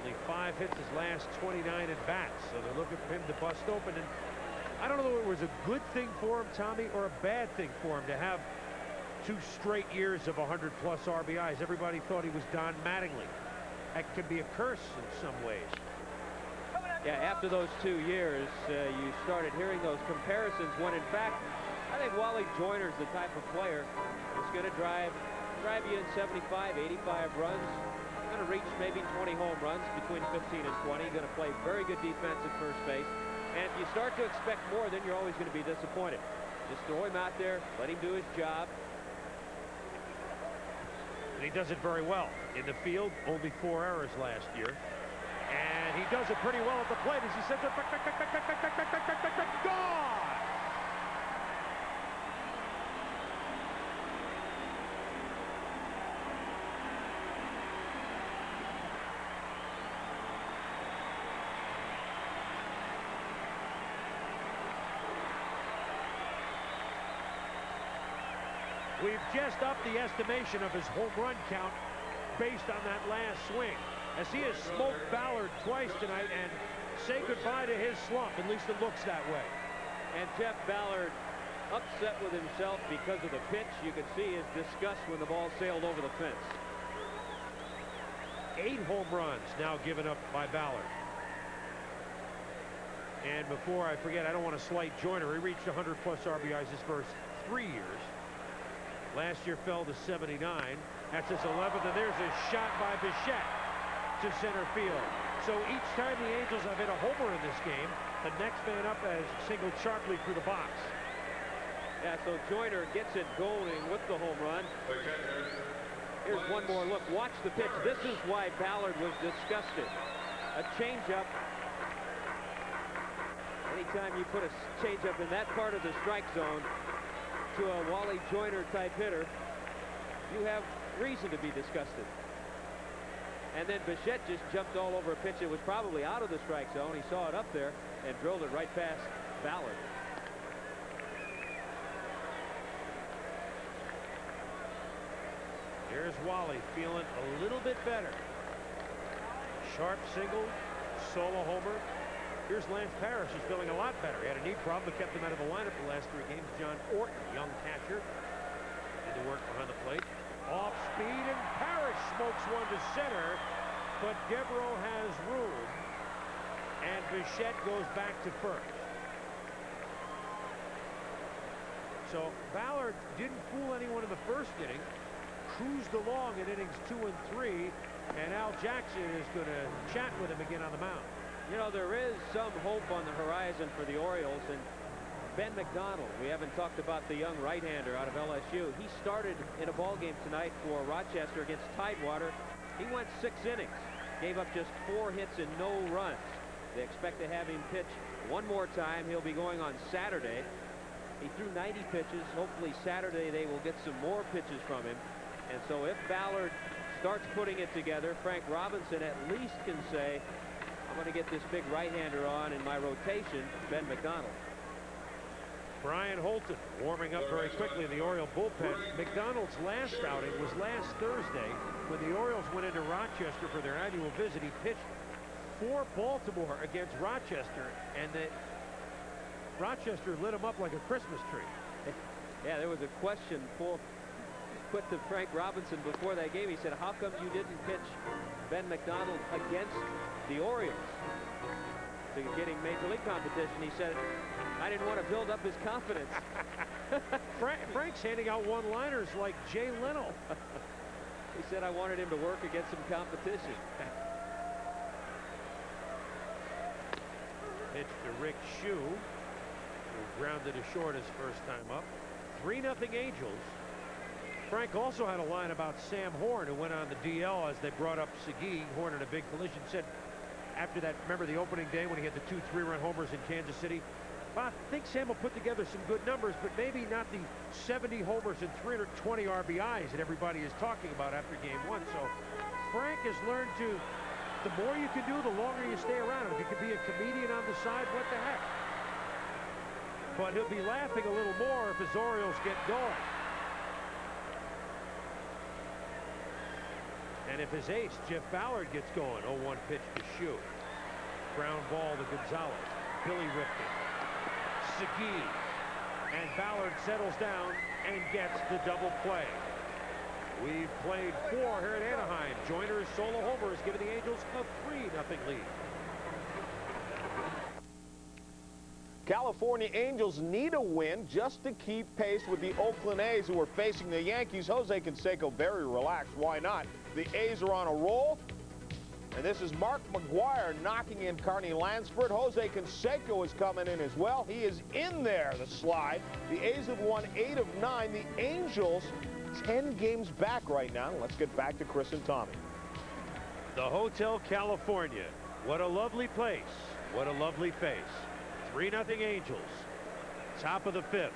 Only 5 hits his last 29 at bats. So they're looking for him to bust open. And I don't know if it was a good thing for him, Tommy, or a bad thing for him to have 2 straight years of 100+ RBIs. Everybody thought he was Don Mattingly. That could be a curse in some ways. Yeah, after those 2 years, you started hearing those comparisons when, in fact, I think Wally Joyner's the type of player that's going to drive you in 75, 85 runs, going to reach maybe 20 home runs, between 15 and 20, going to play very good defense at first base. And if you start to expect more, then you're always going to be disappointed. Just throw him out there, let him do his job. And he does it very well. In the field, only 4 errors last year. And he does it pretty well at the plate as he sends it back, gone! We've just upped the estimation of his home run count based on that last swing, as he has smoked Ballard twice tonight and say goodbye to his slump. At least it looks that way. And Jeff Ballard upset with himself because of the pitch. You could see his disgust when the ball sailed over the fence. 8 home runs now given up by Ballard. And before I forget, I don't want to slight Joyner. He reached 100+ RBIs his first 3 years. Last year fell to 79. That's his 11th, and there's a shot by Bichette to center field. So each time the Angels have hit a homer in this game, the next man up has singled sharply through the box. Yeah, so Joyner gets it going with the home run. Here's one more look. Watch the pitch. This is why Ballard was disgusted. A changeup. Anytime you put a changeup in that part of the strike zone to a Wally Joyner type hitter, you have reason to be disgusted. And then Bichette just jumped all over a pitch that was probably out of the strike zone. He saw it up there and drilled it right past Ballard. Here's Wally feeling a little bit better. Sharp single, solo homer. Here's Lance Parrish, who's feeling a lot better. He had a knee problem that kept him out of the lineup the last 3 games. John Orton, young catcher, did the work behind the plate. Off speed, and Parrish smokes one to center, but Devereaux has room, and Bichette goes back to first. So Ballard didn't fool anyone in the first inning, cruised along in innings 2 and 3, and Al Jackson is going to chat with him again on the mound. You know, there is some hope on the horizon for the Orioles, and Ben McDonald, we haven't talked about the young right-hander out of LSU. He started in a ball game tonight for Rochester against Tidewater. He went 6 innings, gave up just 4 hits and no runs. They expect to have him pitch one more time. He'll be going on Saturday. He threw 90 pitches. Hopefully Saturday they will get some more pitches from him. And so if Ballard starts putting it together, Frank Robinson at least can say, I'm going to get this big right-hander on in my rotation, Ben McDonald. Brian Holton warming up very quickly in the Oriole bullpen. McDonald's last outing was last Thursday when the Orioles went into Rochester for their annual visit. He pitched for Baltimore against Rochester, and Rochester lit him up like a Christmas tree. Yeah, there was a question for put to Frank Robinson before that game. He said, how come you didn't pitch Ben McDonald against the Orioles to getting Major League competition? He said, I didn't want to build up his confidence. Frank's handing out one-liners like Jay Leno. He said, I wanted him to work against some competition. Pitch to Rick Shue, who grounded to short his first time up. 3-0 Angels. Frank also had a line about Sam Horn, who went on the DL as they brought up Segui. Horn in a big collision. Said after that, remember the opening day when he had the 2 3-run homers in Kansas City? Well, I think Sam will put together some good numbers, but maybe not the 70 homers and 320 RBIs that everybody is talking about after game 1. So Frank has learned to, the more you can do, the longer you stay around. If you can be a comedian on the side, what the heck? But he'll be laughing a little more if his Orioles get going. And if his ace, Jeff Ballard, gets going. 0-1 pitch to Shue. Ground ball to Gonzalez. Billy Ripken. Segui. And Ballard settles down and gets the double play. We've played 4 here at Anaheim. Joyner's solo homer has given the Angels a 3-0 lead. California Angels need a win just to keep pace with the Oakland A's, who are facing the Yankees. Jose Canseco very relaxed. Why not? The A's are on a roll. And this is Mark McGuire knocking in Carney Lansford. Jose Canseco is coming in as well. He is in there, the slide. The A's have won 8 of 9. The Angels 10 games back right now. Let's get back to Chris and Tommy. The Hotel California. What a lovely place. What a lovely face. 3-0 Angels. Top of the 5th.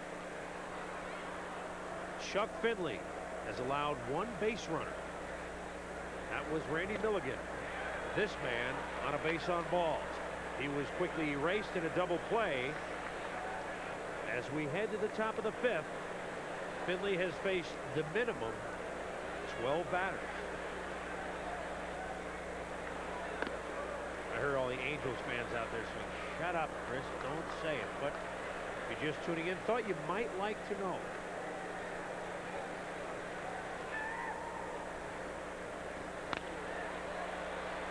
Chuck Finley has allowed 1 base runner. That was Randy Milligan. This man on a base on balls. He was quickly erased in a double play. As we head to the top of the 5th, Finley has faced the minimum 12 batters. I heard all the Angels fans out there saying, shut up, Chris, don't say it. But if you're just tuning in, thought you might like to know.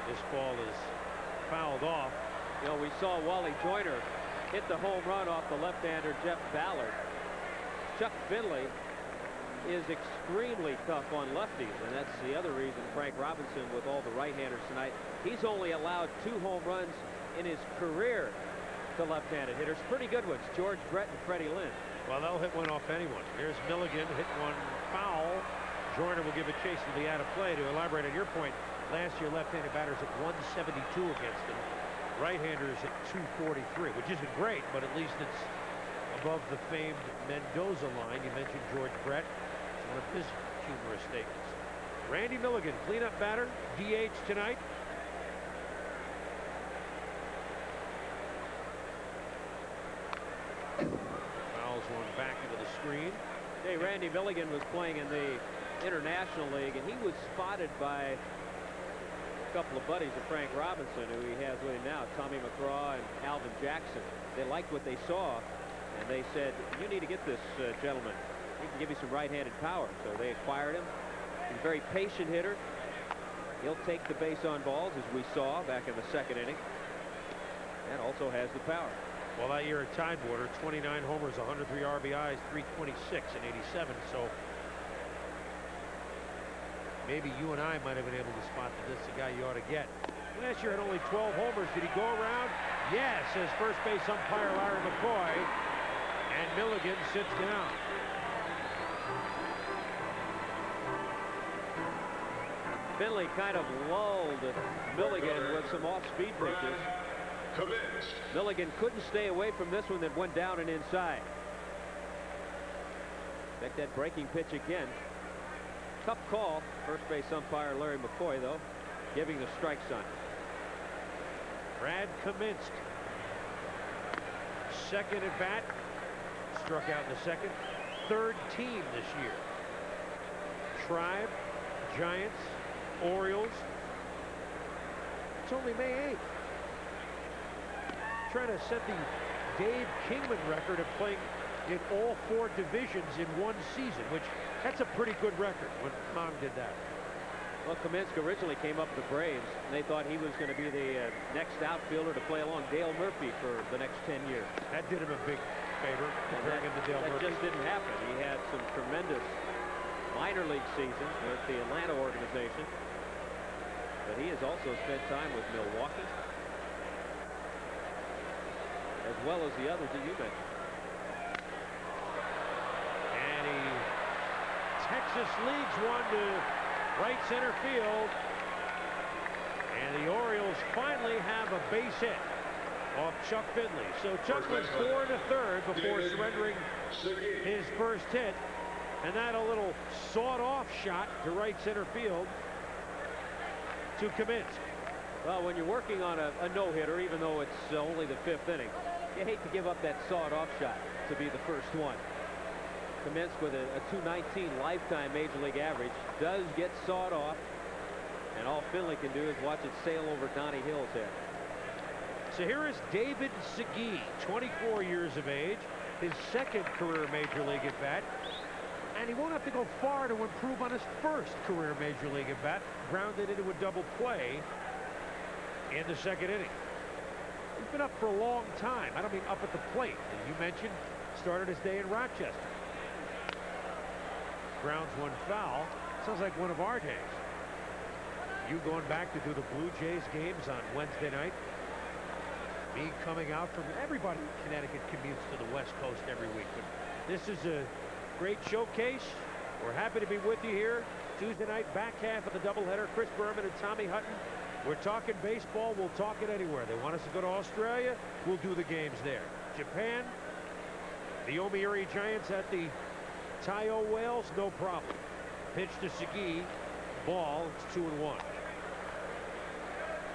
This ball is fouled off. You know, we saw Wally Joyner hit the home run off the left-hander Jeff Ballard. Chuck Finley is extremely tough on lefties, and that's the other reason Frank Robinson, with all the right-handers tonight, he's only allowed 2 home runs in his career to left-handed hitters. Pretty good ones, George Brett and Freddie Lynn. Well, they'll hit one off anyone. Here's Milligan, hit one foul. Joyner will give a chase to the out of play. To elaborate on your point, last year left-handed batters at 172 against him. Right-handers at 243, which isn't great, but at least it's above the famed Mendoza line. You mentioned George Brett. It's one of his humorous statements. Randy Milligan, cleanup batter, DH tonight. Fouls one back into the screen. Hey, Randy Milligan was playing in the International League, and he was spotted by a couple of buddies of Frank Robinson, who he has with him now, Tommy McGraw and Alvin Jackson. They liked what they saw, and they said, you need to get this gentleman. He can give you some right-handed power. So they acquired him. He's a very patient hitter. He'll take the base on balls, as we saw back in the 2nd inning, and also has the power. Well, that year at Tidewater, 29 homers, 103 RBIs, 326 and 87. So maybe you and I might have been able to spot that this is a guy you ought to get. Last year had only 12 homers. Did he go around? Yes, says first base umpire Larry McCoy. And Milligan sits down. Finley kind of lulled Milligan with some off-speed pitches. Milligan couldn't stay away from this one that went down and inside. Expect that breaking pitch again. Tough call. First base umpire Larry McCoy, though, giving the strike sign. Brad Kaminsky. Second at bat. Struck out in the 2nd. 3rd team this year. Tribe, Giants, Orioles. It's only May 8th. Trying to set the Dave Kingman record of playing in all 4 divisions in one season, which that's a pretty good record when Mom did that. Well, Kaminsky originally came up with the Braves, and they thought he was going to be the next outfielder to play along Dale Murphy for the next 10 years. That did him a big favor, comparing him to Dale Murphy. That just didn't happen. He had some tremendous minor league seasons with the Atlanta organization, but he has also spent time with Milwaukee, as well as the others that you mentioned. And Texas leads one to right center field, and the Orioles finally have a base hit off Chuck Finley. So Chuck went 4 1/3 before surrendering his first hit, and that a little sawed-off shot to right center field to Kaminsky. Well, when you're working on a no-hitter, even though it's only the 5th inning, you hate to give up that sawed-off shot to be the first one. Kaminsky with a .219 lifetime major league average does get sawed off, and all Finley can do is watch it sail over Donnie Hill's head. So here is David Segui, 24 years of age, his 2nd career major league at bat, and he won't have to go far to improve on his 1st career major league at bat. Grounded into a double play in the 2nd inning. He's been up for a long time. I don't mean up at the plate. As you mentioned, started his day in Rochester. Grounds one foul. Sounds like one of our days. You going back to do the Blue Jays games on Wednesday night. Me coming out from everybody in Connecticut commutes to the West Coast every week. But this is a great showcase. We're happy to be with you here. Tuesday night, back half of the doubleheader. Chris Berman and Tommy Hutton. We're talking baseball. We'll talk it anywhere. They want us to go to Australia. We'll do the games there. Japan, the Yomiuri Giants at the Tayo Whales, no problem. Pitch to Segui, ball, it's 2-1.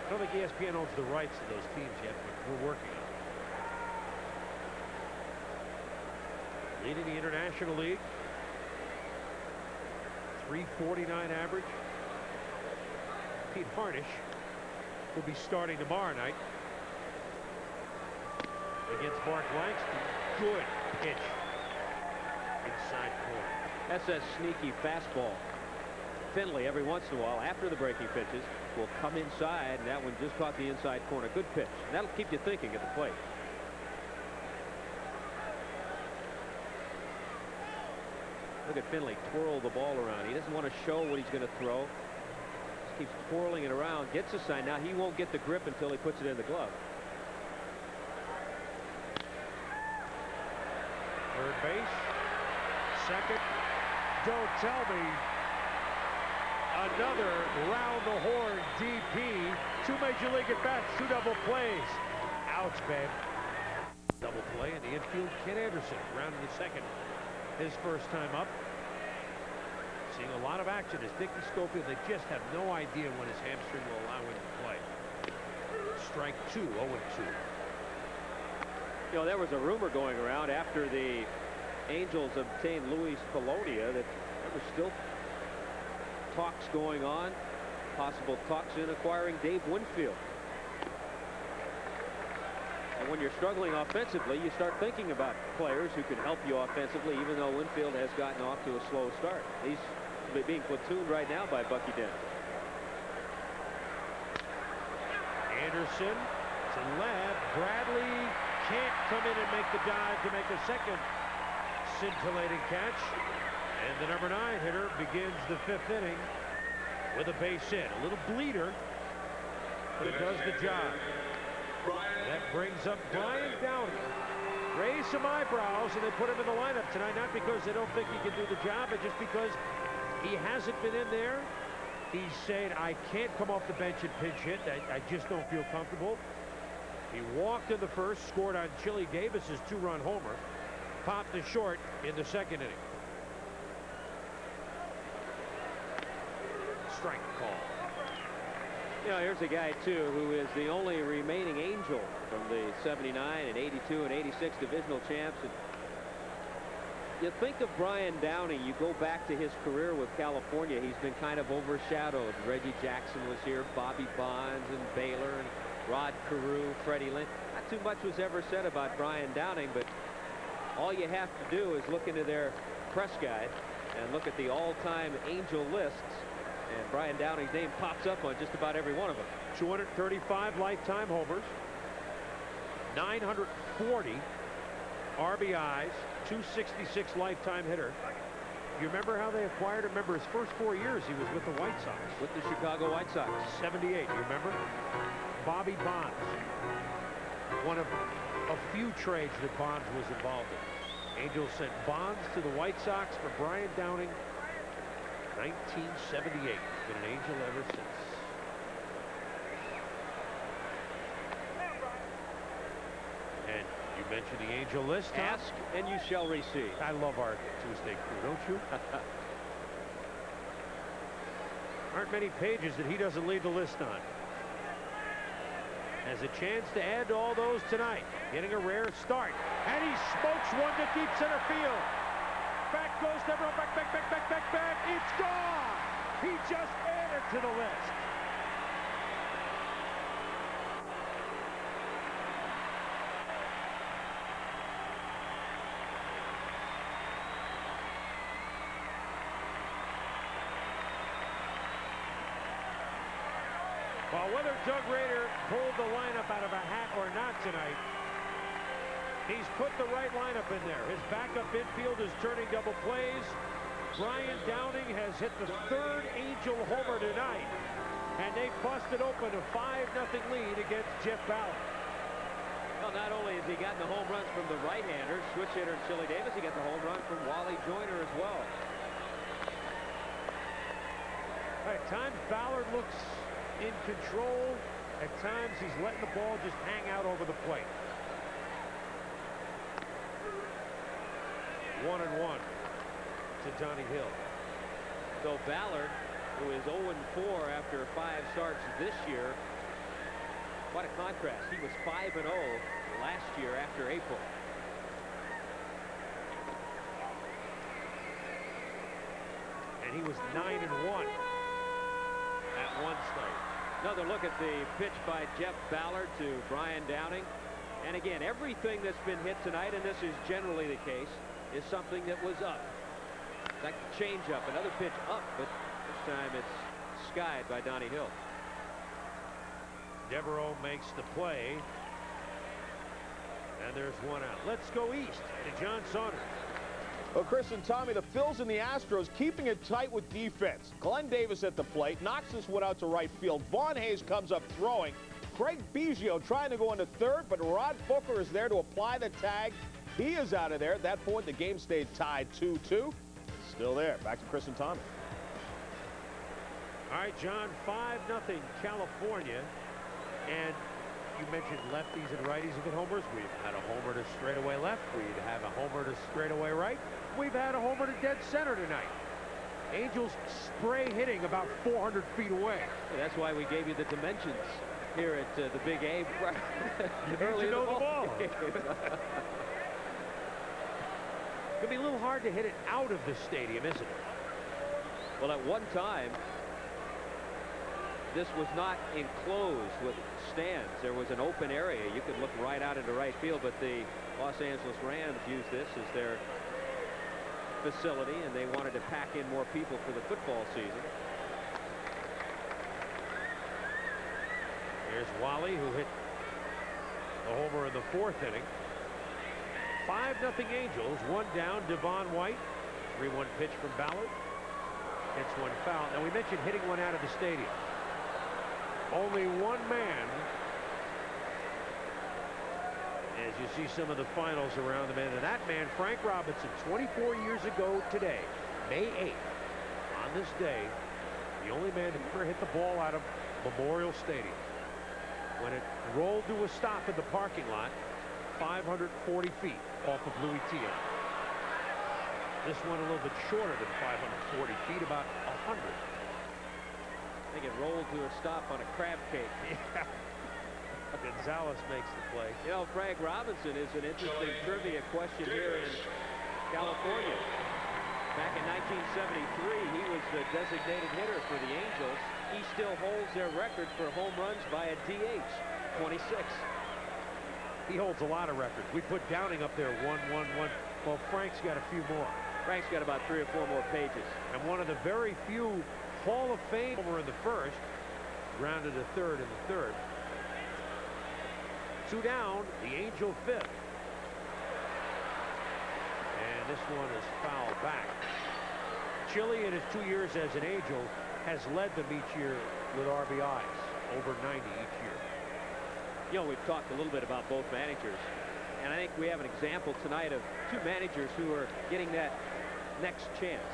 I don't think ESPN owns the rights to those teams yet, but we're working on it. Leading the International League, 349 average. Pete Harnish will be starting tomorrow night against Mark Langston. Good pitch. Inside corner. That's a sneaky fastball. Finley, every once in a while, after the breaking pitches, will come inside, and that one just caught the inside corner. Good pitch. And that'll keep you thinking at the plate. Look at Finley twirl the ball around. He doesn't want to show what he's going to throw. Just keeps twirling it around. Gets a sign. Now he won't get the grip until he puts it in the glove. Third base. Second. Don't tell me. Another round the horn DP. 2 major league at bats, 2 double plays. Ouch, babe. Double play in the infield. Ken Anderson rounded the 2nd. His first time up. Seeing a lot of action as Dickie Schofield. They just have no idea when his hamstring will allow him to play. Strike 2, 0-2. You know, there was a rumor going around after the Angels obtained Luis Polonia that there was still talks going on, possible talks in acquiring Dave Winfield. And when you're struggling offensively, you start thinking about players who can help you offensively, even though Winfield has gotten off to a slow start. He's being platooned right now by Bucky Dent. Anderson to left. Bradley can't come in and make the dive to make a second scintillating catch. And the number 9 hitter begins the 5th inning with a base hit. A little bleeder, but it does the job. That brings up Brian Downey. Raise some eyebrows, and they put him in the lineup tonight, not because they don't think he can do the job, but just because he hasn't been in there. He's saying, I can't come off the bench and pinch hit. I just don't feel comfortable. He walked in the first, scored on Chili Davis's 2-run homer, popped to short in the 2nd inning. Strike call. You know, here's a guy, too, who is the only remaining Angel from the 79 and 82 and 86 divisional champs. And you think of Brian Downey, you go back to his career with California, he's been kind of overshadowed. Reggie Jackson was here, Bobby Bonds and Baylor and Rod Carew, Freddie Lynn. Not too much was ever said about Brian Downing, but all all you have to do is look into their press guide and look at the all-time Angel lists, and Brian Downing's name pops up on just about every one of them. 235 lifetime homers, 940 RBIs, 266 lifetime hitter. You remember how they acquired him? Remember his first 4 years he was with the White Sox. With the Chicago White Sox. 78, you remember? Bobby Bonds. One of a few trades that Bonds was involved in. Angels sent Bonds to the White Sox for Brian Downing. 1978. Been an Angel ever since. And you mentioned the Angel list, Tom? Ask and you shall receive. I love our Tuesday crew, don't you? Aren't many pages that he doesn't leave the list on. Has a chance to add to all those tonight. Getting a rare start. And he smokes one to deep center field. Back goes Devereaux. Back. It's gone. He just added to the list. Well, whether Doug Rader pulled the lineup out of a hat or not tonight, he's put the right lineup in there. His backup infield is turning double plays. Brian Downing has hit the third Angel homer tonight, and they busted open a 5-0 lead against Jeff Ballard. Well, not only has he gotten the home runs from the right-hander, switch hitter Chili Davis, he got the home run from Wally Joyner as well. At times, Ballard looks in control. At times, he's letting the ball just hang out over the plate. 1-1 to Donnie Hill. So Ballard, who is 0-4 after 5 starts this year, what a contrast. He was 5-0 last year after April. And he was 9-1 at one start. Another look at the pitch by Jeff Ballard to Brian Downing. And again, everything that's been hit tonight, and this is generally the case, is something that was up. Like the changeup, another pitch up, but this time it's skied by Donnie Hill. Devereaux makes the play. And there's one out. Let's go east to John Saunders. Well, Chris and Tommy, the Phils and the Astros keeping it tight with defense. Glenn Davis at the plate. Knocks this one out to right field. Vaughn Hayes comes up throwing. Craig Biggio trying to go into third, but Rod Booker is there to apply the tag. He is out of there. At that point, the game stayed tied 2-2. Still there. Back to Chris and Tommy. All right, John, 5-0 California. And you mentioned lefties and righties who get homers. We've had a homer to straightaway left. We'd have a homer to straightaway right. We've had a homer to dead center tonight. Angels spray hitting about 400 feet away. That's why we gave you the dimensions here at the Big A. Early in the ball. It'll be a little hard to hit it out of the stadium, isn't it? Well, at one time, this was not enclosed with stands. There was an open area. You could look right out into right field, but the Los Angeles Rams used this as their facility, and they wanted to pack in more people for the football season. There's Wally, who hit a homer in the 4th inning. 5-0 Angels. One down, Devon White. 3-1 pitch from Ballard. Gets one foul. Now, we mentioned hitting one out of the stadium. Only one man, as you see some of the finals around the man, and that man, Frank Robinson, 24 years ago today, May 8th, on this day, the only man to ever hit the ball out of Memorial Stadium. When it rolled to a stop in the parking lot, 540 feet off of Louis Tio. This one a little bit shorter than 540 feet, about 100. I think it rolled to a stop on a crab cake. Yeah. Gonzalez makes the play. You know, Frank Robinson is an interesting trivia question here in California. Back in 1973, he was the designated hitter for the Angels. He still holds their record for home runs by a DH, 26. He holds a lot of records. We put Downing up there, 1-1-1. Well, Frank's got a few more. Frank's got about 3 or 4 more pages. And one of the very few Hall of Fame in the first, grounded to third in the third. 2 down, the Angel 5th. And this one is fouled back. Chile, in his 2 years as an Angel, has led them each year with RBIs, over 90 each year. You know, we've talked a little bit about both managers, and I think we have an example tonight of 2 managers who are getting that next chance.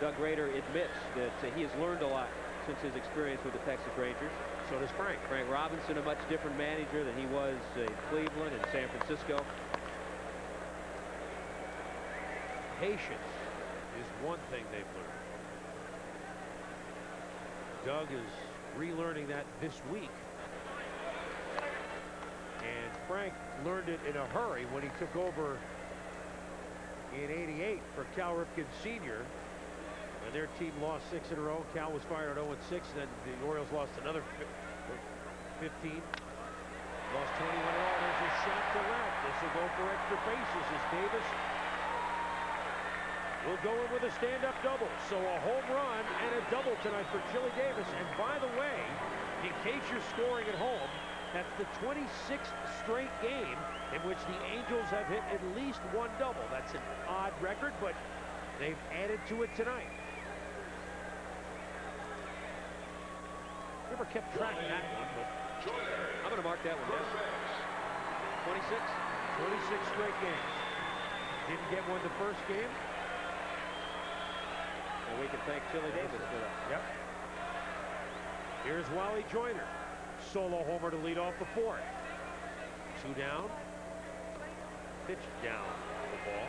Doug Rader admits that he has learned a lot since his experience with the Texas Rangers. So does Frank. Frank Robinson, a much different manager than he was in Cleveland and San Francisco. Patience is one thing they've learned. Doug is relearning that this week. And Frank learned it in a hurry when he took over in '88 for Cal Ripken Sr. And their team lost 6 in a row. Cal was fired at 0-6. Then the Orioles lost another 15. Lost 21 in all. There's a shot to left. This will go for extra bases as Davis will go in with a stand-up double. So a home run and a double tonight for Chili Davis. And by the way, in case you're scoring at home, that's the 26th straight game in which the Angels have hit at least 1 double. That's an odd record, but they've added to it tonight. Never kept track of that one, but I'm going to mark that one down. 26? 26 straight games. Didn't get one the first game. And we can thank Chili Davis for that. Yep. Here's Wally Joyner. Solo homer to lead off the 4th. 2 down. Pitch down the ball.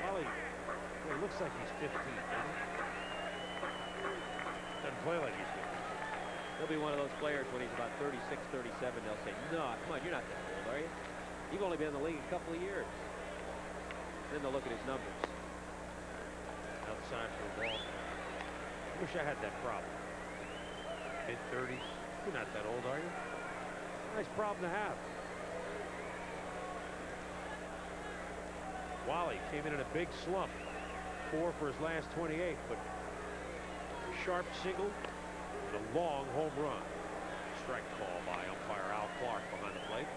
Wally, well, it looks like he's 15, doesn't he? Doesn't play like he's 15. He'll be one of those players when he's about 36, 37. They'll say, no, come on, you're not that old, are you? You've only been in the league a couple of years. Then they'll look at his numbers. Outside for the ball. I wish I had that problem. Mid-30s. You're not that old, are you? Nice problem to have. Wally came in a big slump. 4 for his last 28, but a sharp single and a long home run. Strike call by umpire Al Clark behind the plate.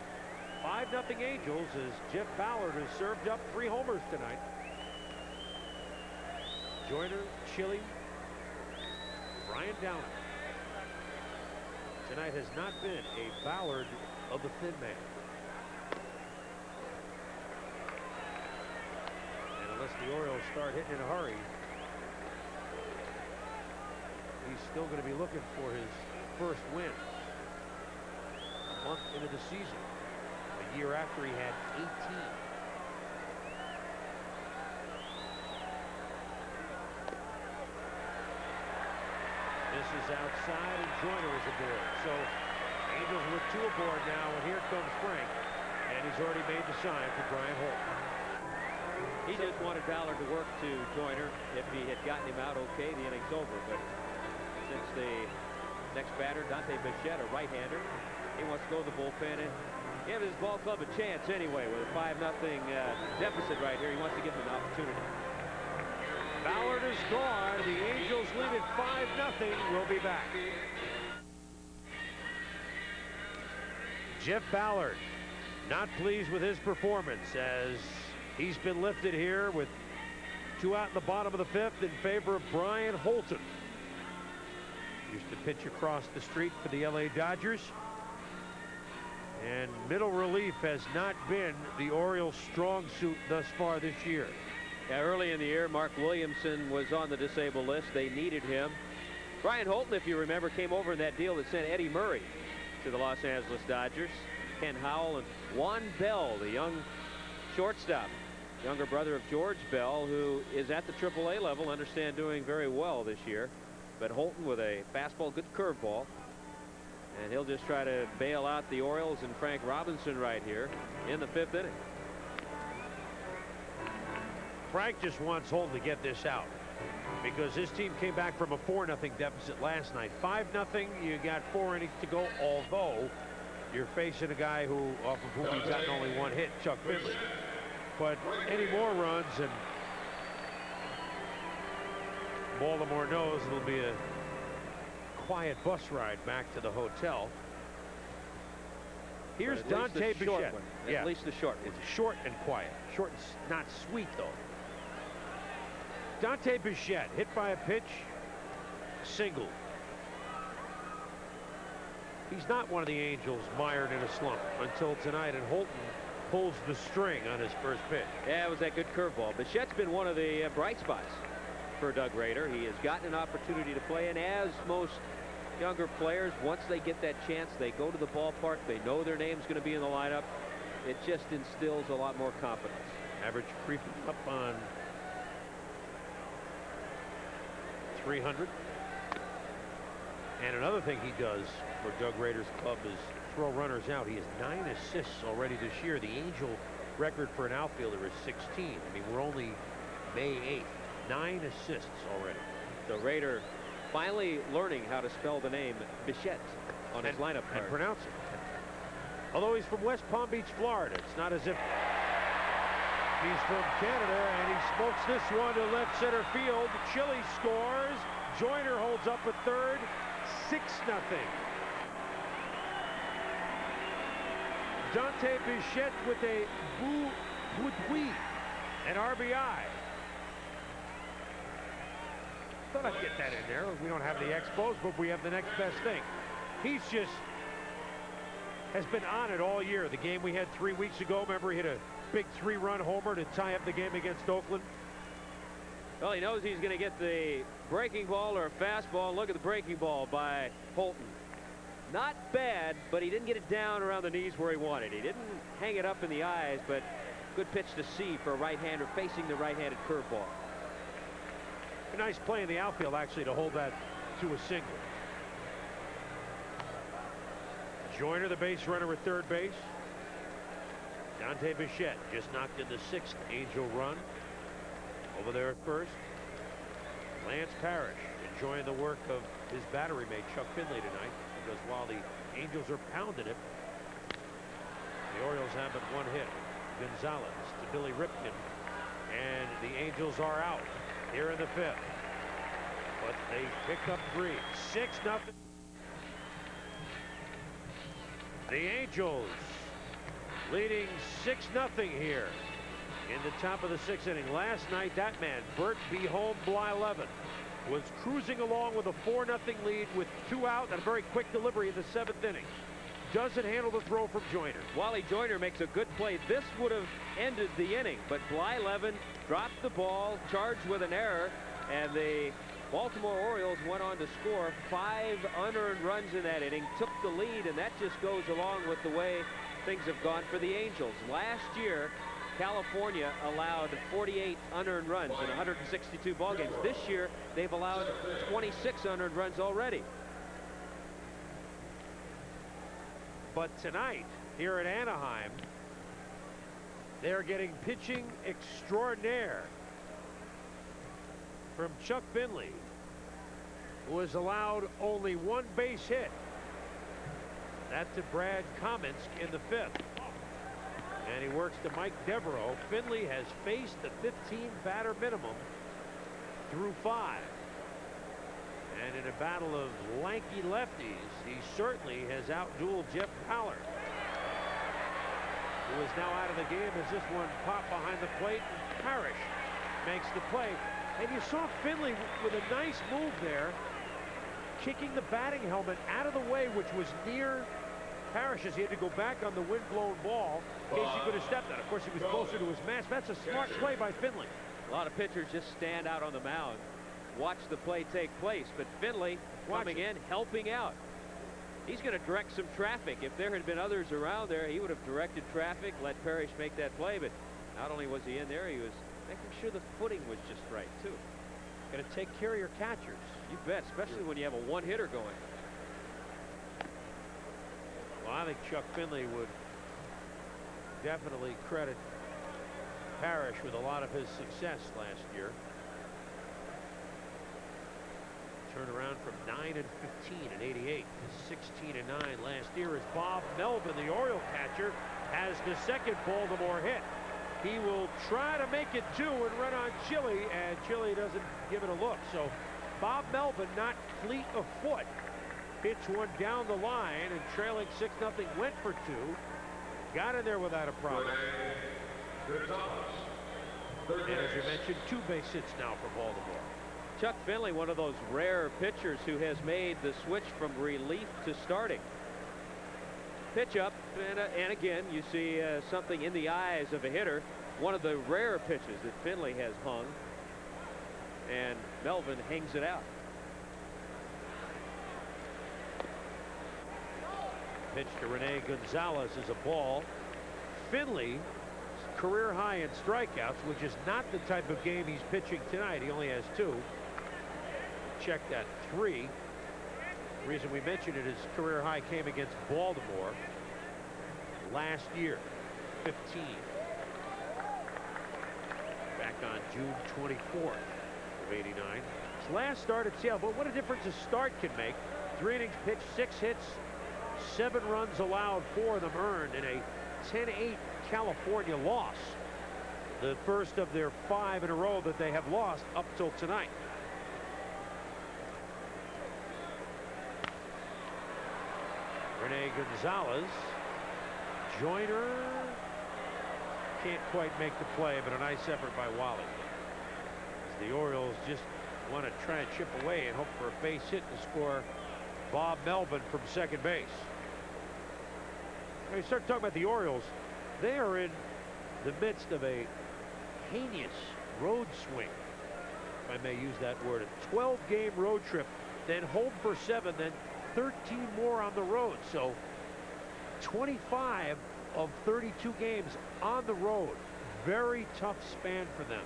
5-0 Angels as Jeff Ballard has served up 3 homers tonight. Joyner, Chili, Brian Downer. Tonight has not been a Ballard of the thin man. And unless the Orioles start hitting in a hurry, he's still going to be looking for his first win. A month into the season, a year after he had 18. This is outside, and Joyner is aboard. So Angels with 2 aboard now, and here comes Frank, and he's already made the sign for Brian Holt. He just wanted Ballard to work to Joyner. If he had gotten him out okay, the inning's over. But since the next batter, Dante Bichette, a right-hander, he wants to go to the bullpen and give his ball club a chance anyway with a 5-0 deficit right here. He wants to give him an opportunity. Ballard is gone. The Angels lead it 5-0. We'll be back. Jeff Ballard not pleased with his performance as he's been lifted here with 2 out in the bottom of the 5th in favor of Brian Holton. Used to pitch across the street for the LA Dodgers. And middle relief has not been the Orioles' strong suit thus far this year. Yeah, early in the year, Mark Williamson was on the disabled list. They needed him. Brian Holton, if you remember, came over in that deal that sent Eddie Murray to the Los Angeles Dodgers. Ken Howell and Juan Bell, the young shortstop, younger brother of George Bell, who is at the AAA level, understand doing very well this year. But Holton with a fastball, good curveball. And he'll just try to bail out the Orioles and Frank Robinson right here in the 5th inning. Frank just wants Holton to get this out because his team came back from a 4-0 deficit last night. 5-0, you got 4 innings to go, although you're facing a guy who, off of whom you've gotten only 1 hit, Chuck Finley. But any more runs, and Baltimore knows it'll be a quiet bus ride back to the hotel. Here's Dante Bichette. At least the short one. It's short and quiet. Short and not sweet, though. Dante Bichette hit by a pitch, single. He's not one of the Angels mired in a slump until tonight, and Holton pulls the string on his first pitch. Yeah, it was that good curveball. Bichette's been one of the bright spots for Doug Rader. He has gotten an opportunity to play, and as most younger players, once they get that chance, they go to the ballpark, they know their name's going to be in the lineup. It just instills a lot more confidence. Average creeping up on 300. And another thing he does for Doug Rader's club is throw runners out. He has 9 assists already this year. The Angel record for an outfielder is 16. I mean, we're only May 8th. 9 assists already. So Rader finally learning how to spell the name Bichette on his lineup card. And pronounce it. Although he's from West Palm Beach, Florida, it's not as if he's from Canada, and he smokes this one to left center field. Chile scores. Joyner holds up at third. 6-0. Dante Bichette with a boudouille, an RBI. Thought I'd get that in there. We don't have the Expos, but we have the next best thing. He's just has been on it all year. The game we had 3 weeks ago, remember, he hit a big 3-run homer to tie up the game against Oakland. Well, he knows he's going to get the breaking ball or a fastball. Look at the breaking ball by Holton. Not bad, but he didn't get it down around the knees where he wanted. He didn't hang it up in the eyes, but good pitch to see for a right-hander facing the right-handed curveball. A nice play in the outfield, actually, to hold that to a single. Joyner, the base runner at third base. Dante Bichette just knocked in the 6th Angel run. Over there at first. Lance Parrish enjoying the work of his battery mate Chuck Finley tonight, because while the Angels are pounding it, the Orioles have but 1 hit. Gonzalez to Billy Ripken, and the Angels are out here in the 5th. But they pick up 3. 6-0. The Angels leading 6-0 here in the top of the 6th inning. Last night, that man, Bert Beholm Bly-Levin, was cruising along with a 4-0 lead with 2 out and a very quick delivery in the 7th inning. Doesn't handle the throw from Joyner. Wally Joyner makes a good play. This would have ended the inning, but Bly-Levin dropped the ball, charged with an error, and the Baltimore Orioles went on to score 5 unearned runs in that inning, took the lead, and that just goes along with the way things have gone for the Angels. Last year, California allowed 48 unearned runs in 162 ball games. This year, they've allowed 26 unearned runs already. But tonight, here at Anaheim, they're getting pitching extraordinaire from Chuck Finley, who has allowed only 1 base hit. That to Brad Kamensk in the 5th. And he works to Mike Devereaux. Finley has faced the 15 batter minimum through 5. And in a battle of lanky lefties, he certainly has outdueled Jeff Pollard, who is now out of the game as this one popped behind the plate, and Parrish makes the play. And you saw Finley with a nice move there, kicking the batting helmet out of the way, which was near Parrish, as he had to go back on the wind-blown ball in case he could have stepped on it. Of course, he was closer to his mask. That's a smart play by Finley. A lot of pitchers just stand out on the mound, watch the play take place, but Finley coming in, helping out. He's going to direct some traffic. If there had been others around there, he would have directed traffic, let Parrish make that play, but not only was he in there, he was making sure the footing was just right, too. Going to take care of your catchers. You bet, especially when you have a 1-hitter going. Well, I think Chuck Finley would definitely credit Parrish with a lot of his success last year. Turned around from 9-15 in '88 to 16-9 last year, as Bob Melvin, the Oriole catcher, has the 2nd Baltimore hit. He will try to make it 2 and run on Chile, and Chile doesn't give it a look. So Bob Melvin, not fleet of foot, hits one down the line, and trailing 6-0 went for 2. Got in there without a problem. And as you mentioned, 2 base hits now for Baltimore. Chuck Finley, one of those rare pitchers who has made the switch from relief to starting. Pitch up, and again, you see something in the eyes of a hitter. One of the rare pitches that Finley has hung, and Melvin hangs it out. Pitch to Rene Gonzalez is a ball. Finley, career high in strikeouts, which is not the type of game he's pitching tonight. He only has 2. Checked at 3. The reason we mentioned it is career high came against Baltimore last year, 15. Back on June 24th of '89. His last start at Seattle, but what a difference a start can make. 3 innings pitched, 6 hits, 7 runs allowed, 4 of them earned in a 10-8 California loss. The first of their 5 in a row that they have lost up till tonight. Rene Gonzalez. Joyner can't quite make the play, but a nice effort by Wally. As the Orioles just want to try and chip away and hope for a base hit to score Bob Melvin from second base. When you start talking about the Orioles, they are in the midst of a heinous road swing, if I may use that word. A 12-game road trip, then home for 7, then 13 more on the road. So 25 of 32 games on the road. Very tough span for them.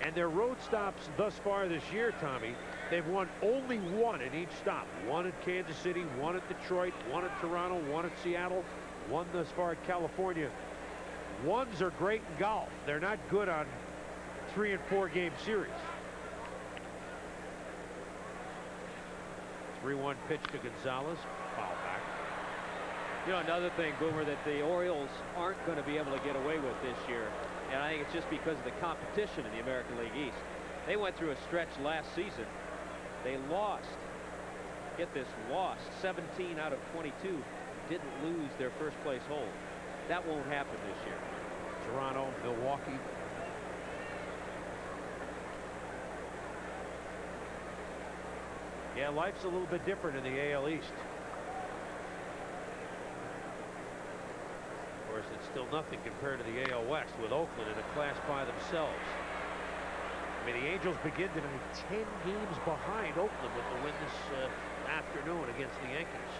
And their road stops thus far this year, Tommy, they've won only 1 in each stop. 1 at Kansas City, 1 at Detroit, 1 at Toronto, 1 at Seattle, 1 thus far at California. 1s are great in golf. They're not good on 3- and 4-game series. 3-1 pitch to Gonzalez. Foul back. You know, another thing, Boomer, that the Orioles aren't going to be able to get away with this year, and I think it's just because of the competition in the American League East. They went through a stretch last season. They lost, get this, lost 17 out of 22. Didn't lose their first place hold. That won't happen this year. Toronto, Milwaukee. Yeah, life's a little bit different in the AL East. Of course, it's still nothing compared to the AL West, with Oakland in a class by themselves. I mean, the Angels begin tonight 10 games behind Oakland with the win this afternoon against the Yankees.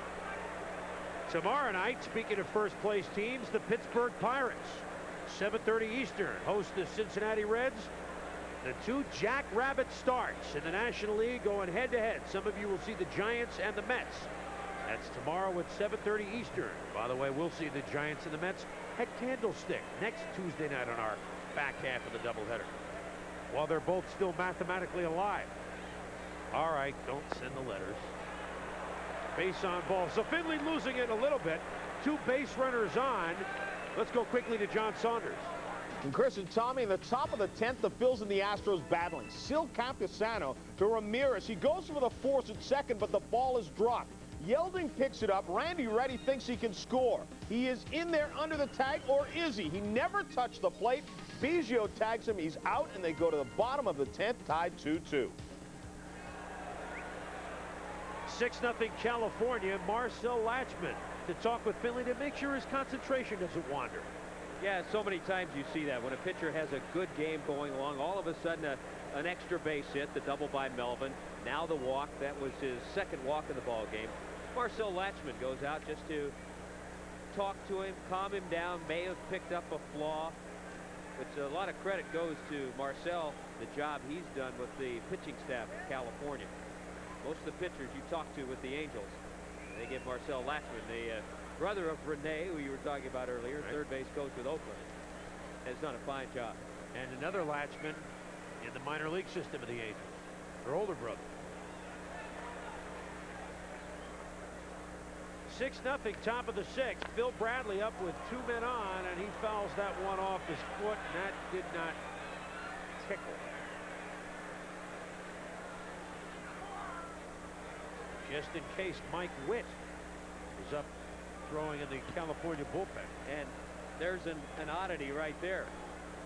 Tomorrow night, speaking of first place teams, the Pittsburgh Pirates, 7:30 Eastern, host the Cincinnati Reds. The 2 Jackrabbit starts in the National League going head-to-head. Some of you will see the Giants and the Mets. That's tomorrow at 7:30 Eastern. By the way, we'll see the Giants and the Mets at Candlestick next Tuesday night on our back half of the doubleheader, while they're both still mathematically alive. All right, don't send the letters. Base on ball. So Finley losing it a little bit. 2 base runners on. Let's go quickly to John Saunders. And Chris and Tommy, in the top of the 10th, the Phils and the Astros battling. Sil Campusano to Ramirez. He goes for the force at second, but the ball is dropped. Yelding picks it up. Randy Reddy thinks he can score. He is in there under the tag, or is he? He never touched the plate. Biggio tags him. He's out, and they go to the bottom of the 10th, tied 2-2. 6-0 California. Marcel Latchman to talk with Finley to make sure his concentration doesn't wander. Yeah, so many times you see that when a pitcher has a good game going along, all of a sudden an extra base hit, the double by Melvin. Now the walk. That was his second walk of the ball game. Marcel Latchman goes out just to talk to him, calm him down, may have picked up a flaw. But a lot of credit goes to Marcel, the job he's done with the pitching staff of California. Most of the pitchers you talk to with the Angels, they give Marcel Latchman, the brother of Rene, who you were talking about earlier, third base coach with Oakland, has done a fine job. And another Latchman in the minor league system of the Angels, their older brother. 6-0, top of the 6th. Phil Bradley up with 2 men on, and he fouls that one off his foot, and that did not tickle. Just in case Mike Witt is up throwing in the California bullpen. And there's an oddity right there.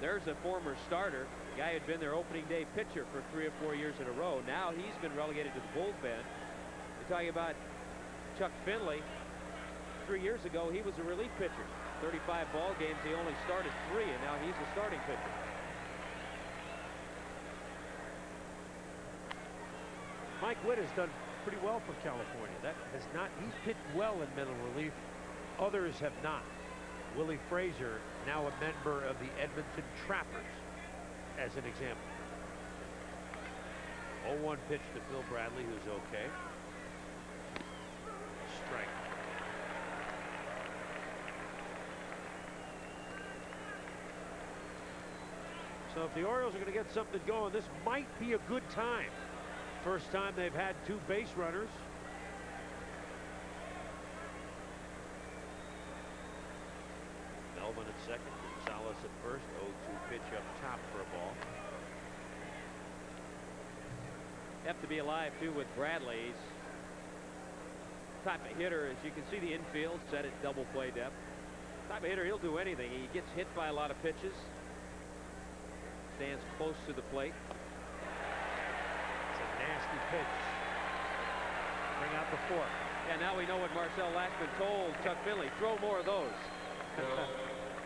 There's a former starter. The guy had been their opening day pitcher for 3 or 4 years in a row. Now he's been relegated to the bullpen. You're talking about Chuck Finley. 3 years ago, he was a relief pitcher. 35 ball games, he only started 3, and now he's a starting pitcher. Mike Witt has done pretty well for California. That has not, he's pitched well in middle relief. Others have not. Willie Frazier, now a member of the Edmonton Trappers, as an example. 0-1 pitch to Phil Bradley, who's okay. Strike. So if the Orioles are going to get something going, this might be a good time. First time they've had 2 base runners. Melvin at second, Gonzalez at first. 0-2 pitch up top for a ball. Have to be alive too with Bradley. He's type of hitter, as you can see the infield set at double play depth. Type of hitter, he'll do anything. He gets hit by a lot of pitches. Stands close to the plate. It's a nasty pitch. Bring out the fork. And now we know what Marcel Lashman told Chuck Finley. Throw more of those.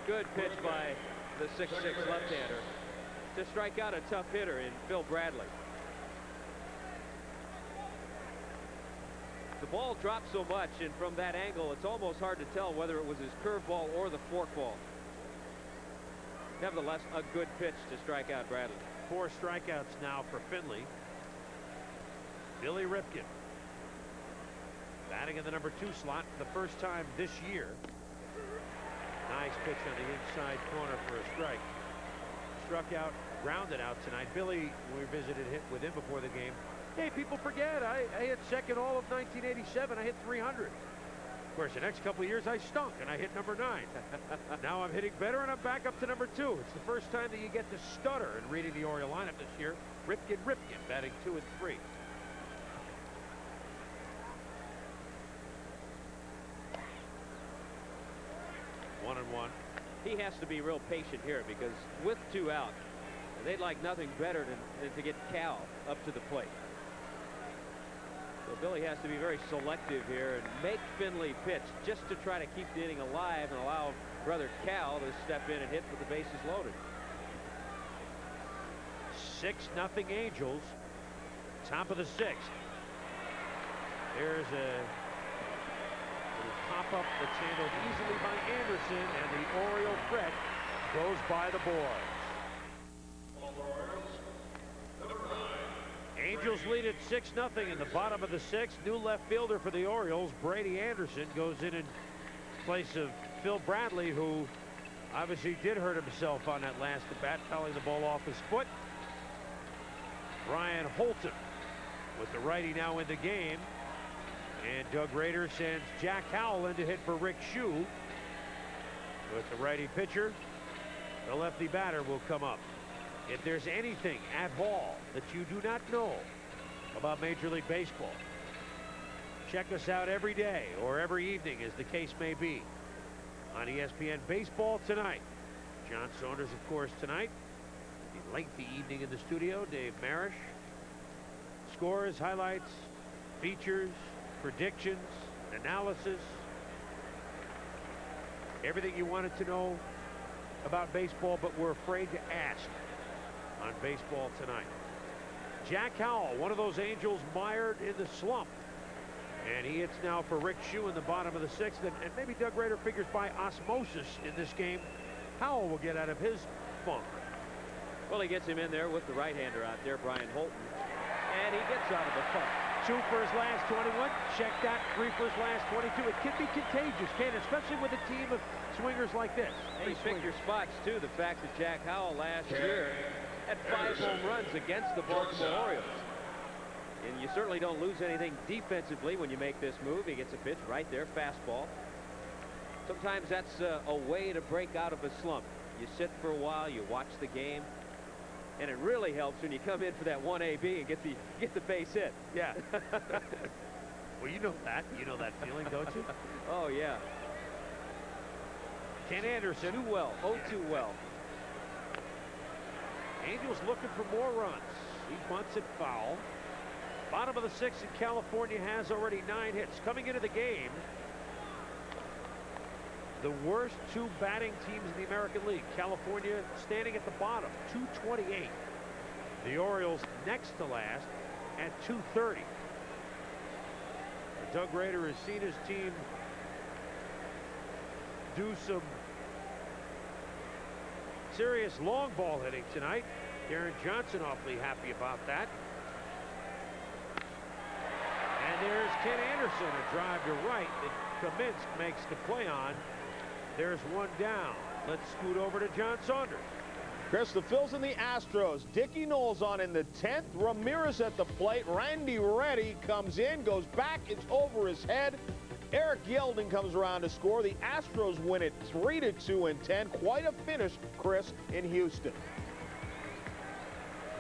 Good pitch by the 6'6" left-hander to strike out a tough hitter in Phil Bradley. The ball dropped so much, and from that angle, it's almost hard to tell whether it was his curveball or the forkball. Nevertheless, a good pitch to strike out Bradley. 4 strikeouts now for Finley. Billy Ripken batting in the number 2 slot for the first time this year. Nice pitch on the inside corner for a strike. Struck out, grounded out tonight. Billy, we visited hit with him before the game. Hey, people forget, I hit second all of 1987. I hit 300. Of course, the next couple of years I stunk and I hit number 9. Now I'm hitting better and I'm back up to number 2. It's the first time that you get to stutter in reading the Oriole lineup this year. Ripken batting 2 and 3. One and one. He has to be real patient here because with 2 out, they'd like nothing better than to get Cal up to the plate. So Billy has to be very selective here and make Finley pitch just to try to keep the inning alive and allow brother Cal to step in and hit with the bases loaded. 6-0 Angels. Top of the 6th. There's a little pop-up that's handled easily by Anderson, and the Oriole threat goes by the boards. Angels lead at 6-0 in the bottom of the 6th. New left fielder for the Orioles, Brady Anderson, goes in place of Phil Bradley, who obviously did hurt himself on that last at bat, fouling the ball off his foot. Brian Holton with the righty now in the game. And Doug Rader sends Jack Howell in to hit for Rick Shue. With the righty pitcher, the lefty batter will come up. If there's anything at all that you do not know about Major League Baseball, check us out every day or every evening, as the case may be, on ESPN Baseball Tonight. John Saunders, of course, tonight. The lengthy evening in the studio. Dave Marish. Scores, highlights, features, predictions, analysis. Everything you wanted to know about baseball but were afraid to ask on Baseball Tonight. Jack Howell, one of those Angels mired in the slump. And he hits now for Rick Shue in the bottom of the 6th. And maybe Doug Rader figures by osmosis in this game, Howell will get out of his funk. Well, he gets him in there with the right-hander out there, Brian Holton. And he gets out of the funk. 2 for his last 21. Check that. 3 for his last 22. It can be contagious, can't it? Especially with a team of swingers like this. And you pick your spots, too. The fact that Jack Howell last year had 5 home runs against the Baltimore Orioles. And you certainly don't lose anything defensively when you make this move. He gets a pitch right there, fastball. Sometimes that's a way to break out of a slump. You sit for a while, you watch the game, and it really helps when you come in for that 1AB and get the base hit. Yeah. Well, you know that. You know that feeling, don't you? Oh, yeah. Ken Anderson. Too well. Oh, too well. Angels looking for more runs. He bunts it foul. Bottom of the sixth, and California has already 9 hits. Coming into the game, the worst 2 batting teams in the American League. California standing at the bottom, 228. The Orioles next to last at 230. Doug Rader has seen his team do some serious long ball hitting tonight. Darren Johnson awfully happy about that. And there's Ken Anderson, a drive to right that Kaminsky makes the play on. There's one down. Let's scoot over to John Saunders. Chris, the Phils and the Astros. Dickie Knowles on in the 10th. Ramirez at the plate. Randy Reddy comes in, goes back. It's over his head. Eric Yeldon comes around to score. The Astros win it 3-2 in 10. Quite a finish, Chris, in Houston.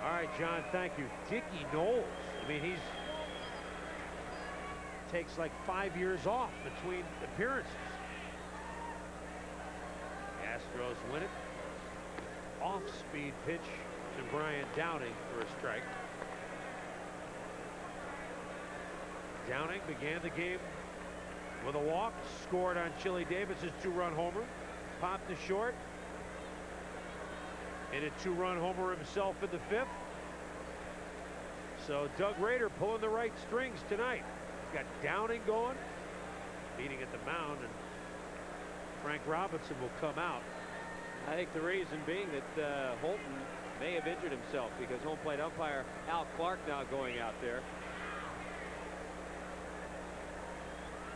All right, John, thank you. Dickie Knowles. I mean, he's takes like 5 years off between appearances. The Astros win it. Off-speed pitch to Brian Downing for a strike. Downing began the game with a walk, scored on Chili Davis's 2-run homer, popped to short, and a 2-run homer himself in the 5th. So Doug Rader pulling the right strings tonight. Got Downing going, beating at the mound, and Frank Robinson will come out. I think the reason being that Holton may have injured himself because home plate umpire Al Clark now going out there.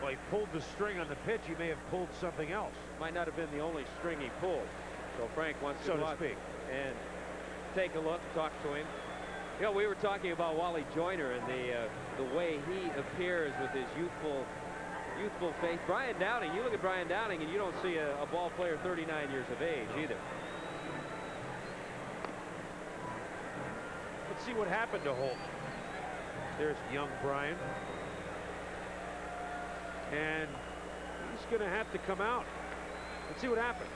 Well, he pulled the string on the pitch. He may have pulled something else. Might not have been the only string he pulled. So Frank wants to So go to out speak. and take a look, talk to him. You know, we were talking about Wally Joyner and the way he appears with his youthful face. Brian Downing, you look at Brian Downing and you don't see a ball player 39 years of age either. Let's see what happened to Holton. There's young Brian. And he's going to have to come out. Let's see what happened.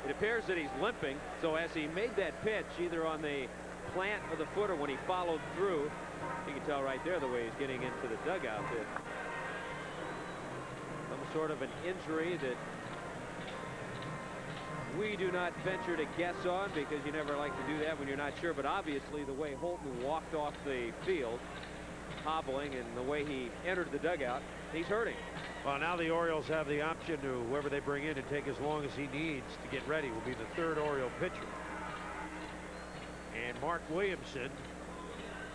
It appears that he's limping, so as he made that pitch, either on the plant of the foot or when he followed through, you can tell right there the way he's getting into the dugout that some sort of an injury that we do not venture to guess on because you never like to do that when you're not sure. But obviously the way Holton walked off the field, hobbling, and the way he entered the dugout, he's hurting. Well, now the Orioles have the option to whoever they bring in to take as long as he needs to get ready. Will be the 3rd Oriole pitcher. And Mark Williamson,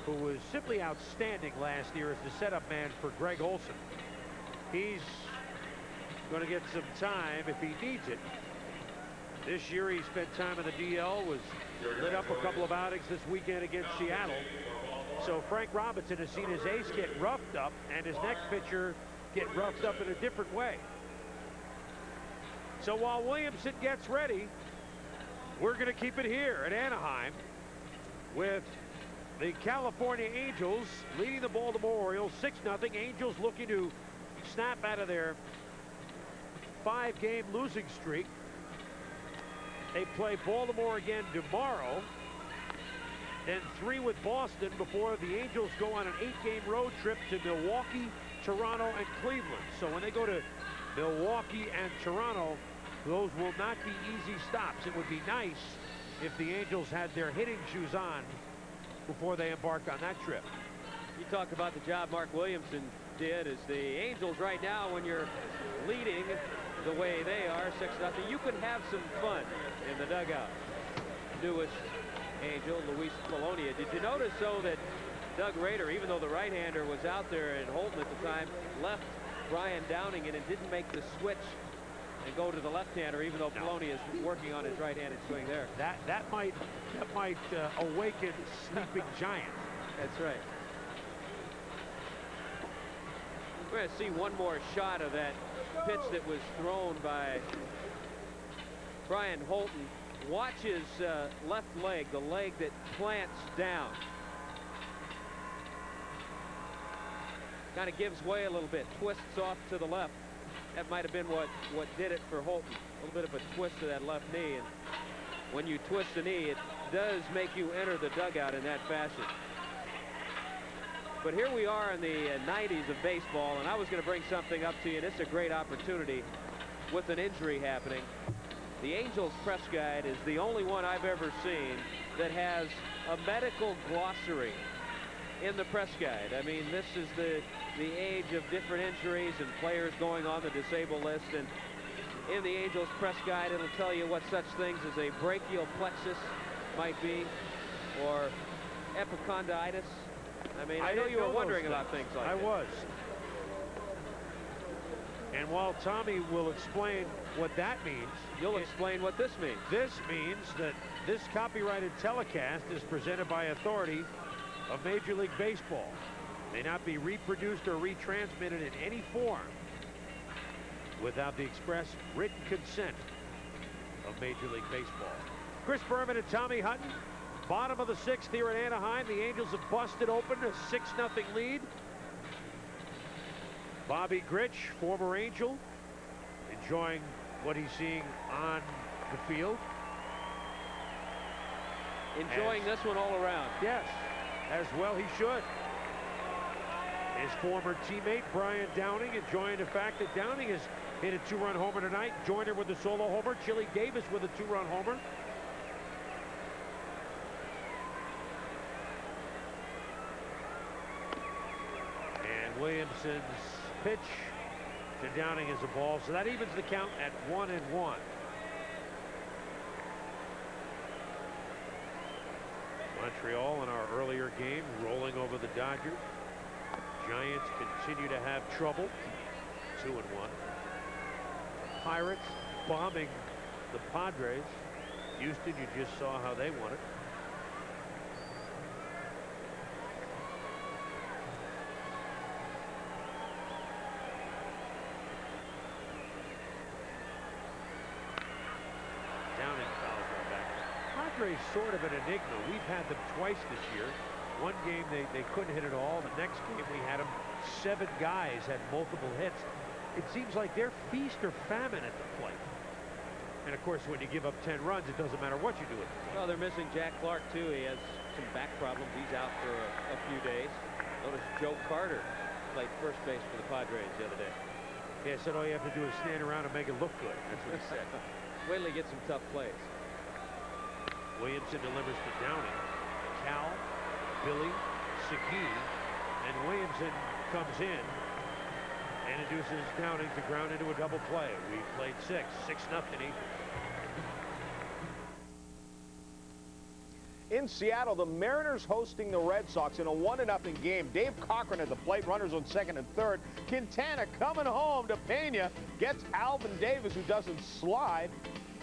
who was simply outstanding last year as the setup man for Greg Olson. He's going to get some time if he needs it. This year he spent time in the DL, was lit up a couple of outings this weekend against Seattle. So Frank Robinson has seen his ace get roughed up and his next pitcher get roughed up in a different way. So while Williamson gets ready, we're going to keep it here at Anaheim with the California Angels leading the Baltimore Orioles 6-0. Angels looking to snap out of their 5-game losing streak. They play Baltimore again tomorrow, then 3 with Boston before the Angels go on an 8-game road trip to Milwaukee, Toronto, and Cleveland. So when they go to Milwaukee and Toronto, those will not be easy stops. It would be nice if the Angels had their hitting shoes on before they embark on that trip. You talk about the job Mark Williamson did. As the Angels right now, when you're leading the way they are, 6-0, you can have some fun in the dugout. Newest Angel, Luis Polonia. Did you notice, though, that Doug Rader, even though the right-hander was out there and Holton at the time, left Brian Downing in and didn't make the switch and go to the left-hander, even though Filoni is working on his right-handed swing there. That might awaken sleeping giant. That's right. We're going to see one more shot of that pitch that was thrown by Brian Holton. Watch his left leg, the leg that plants down. Kind of gives way a little bit, twists off to the left. That might have been what did it for Holton. A little bit of a twist to that left knee. And when you twist the knee, it does make you enter the dugout in that fashion. But here we are in the 90s of baseball, and I was going to bring something up to you, and it's a great opportunity with an injury happening. The Angels press guide is the only one I've ever seen that has a medical glossary in the press guide. I mean, this is the age of different injuries and players going on the disabled list, and in the Angels press guide it'll tell you what such things as a brachial plexus might be, or epicondylitis. I mean, I know you were wondering about things like that. I was. And while Tommy will explain what that means, you'll explain what this means. This means that this copyrighted telecast is presented by authority of Major League Baseball. May not be reproduced or retransmitted in any form without the express written consent of Major League Baseball. Chris Berman and Tommy Hutton, bottom of the 6th here at Anaheim. The Angels have busted open a 6-0 lead. Bobby Grich, former Angel, enjoying what he's seeing on the field. Enjoying this one all around. Yes, as well he should. His former teammate Brian Downing enjoying the fact that Downing has hit a 2-run homer tonight. Joyner with a solo homer. Chili Davis with a 2-run homer. And Williamson's pitch to Downing is a ball, so that evens the count at 1-1. Montreal in our earlier game rolling over the Dodgers. Giants continue to have trouble. 2-1. Pirates bombing the Padres. Houston, you just saw how they won it. Downing fouls one back. Padres sort of an enigma. We've had them twice this year. One game they couldn't hit at all. The next game we had them 7 guys had multiple hits. It seems like they're feast or famine at the plate. And of course, when you give up 10 runs, it doesn't matter what you do with it. Well, they're missing Jack Clark too. He has some back problems. He's out for a few days. Notice Joe Carter played first base for the Padres the other day. Yeah, said all you have to do is stand around and make it look good. That's what he said. Wait till he gets some tough plays. Williamson delivers to Downing. Cal, Billy, Segui, and Williamson comes in and induces Downing to ground into a double play. We played 6-0 Eagles. In Seattle, the Mariners hosting the Red Sox in a 1-0 game. Dave Cochran at the plate, runners on second and third. Quintana coming home to Pena, gets Alvin Davis, who doesn't slide.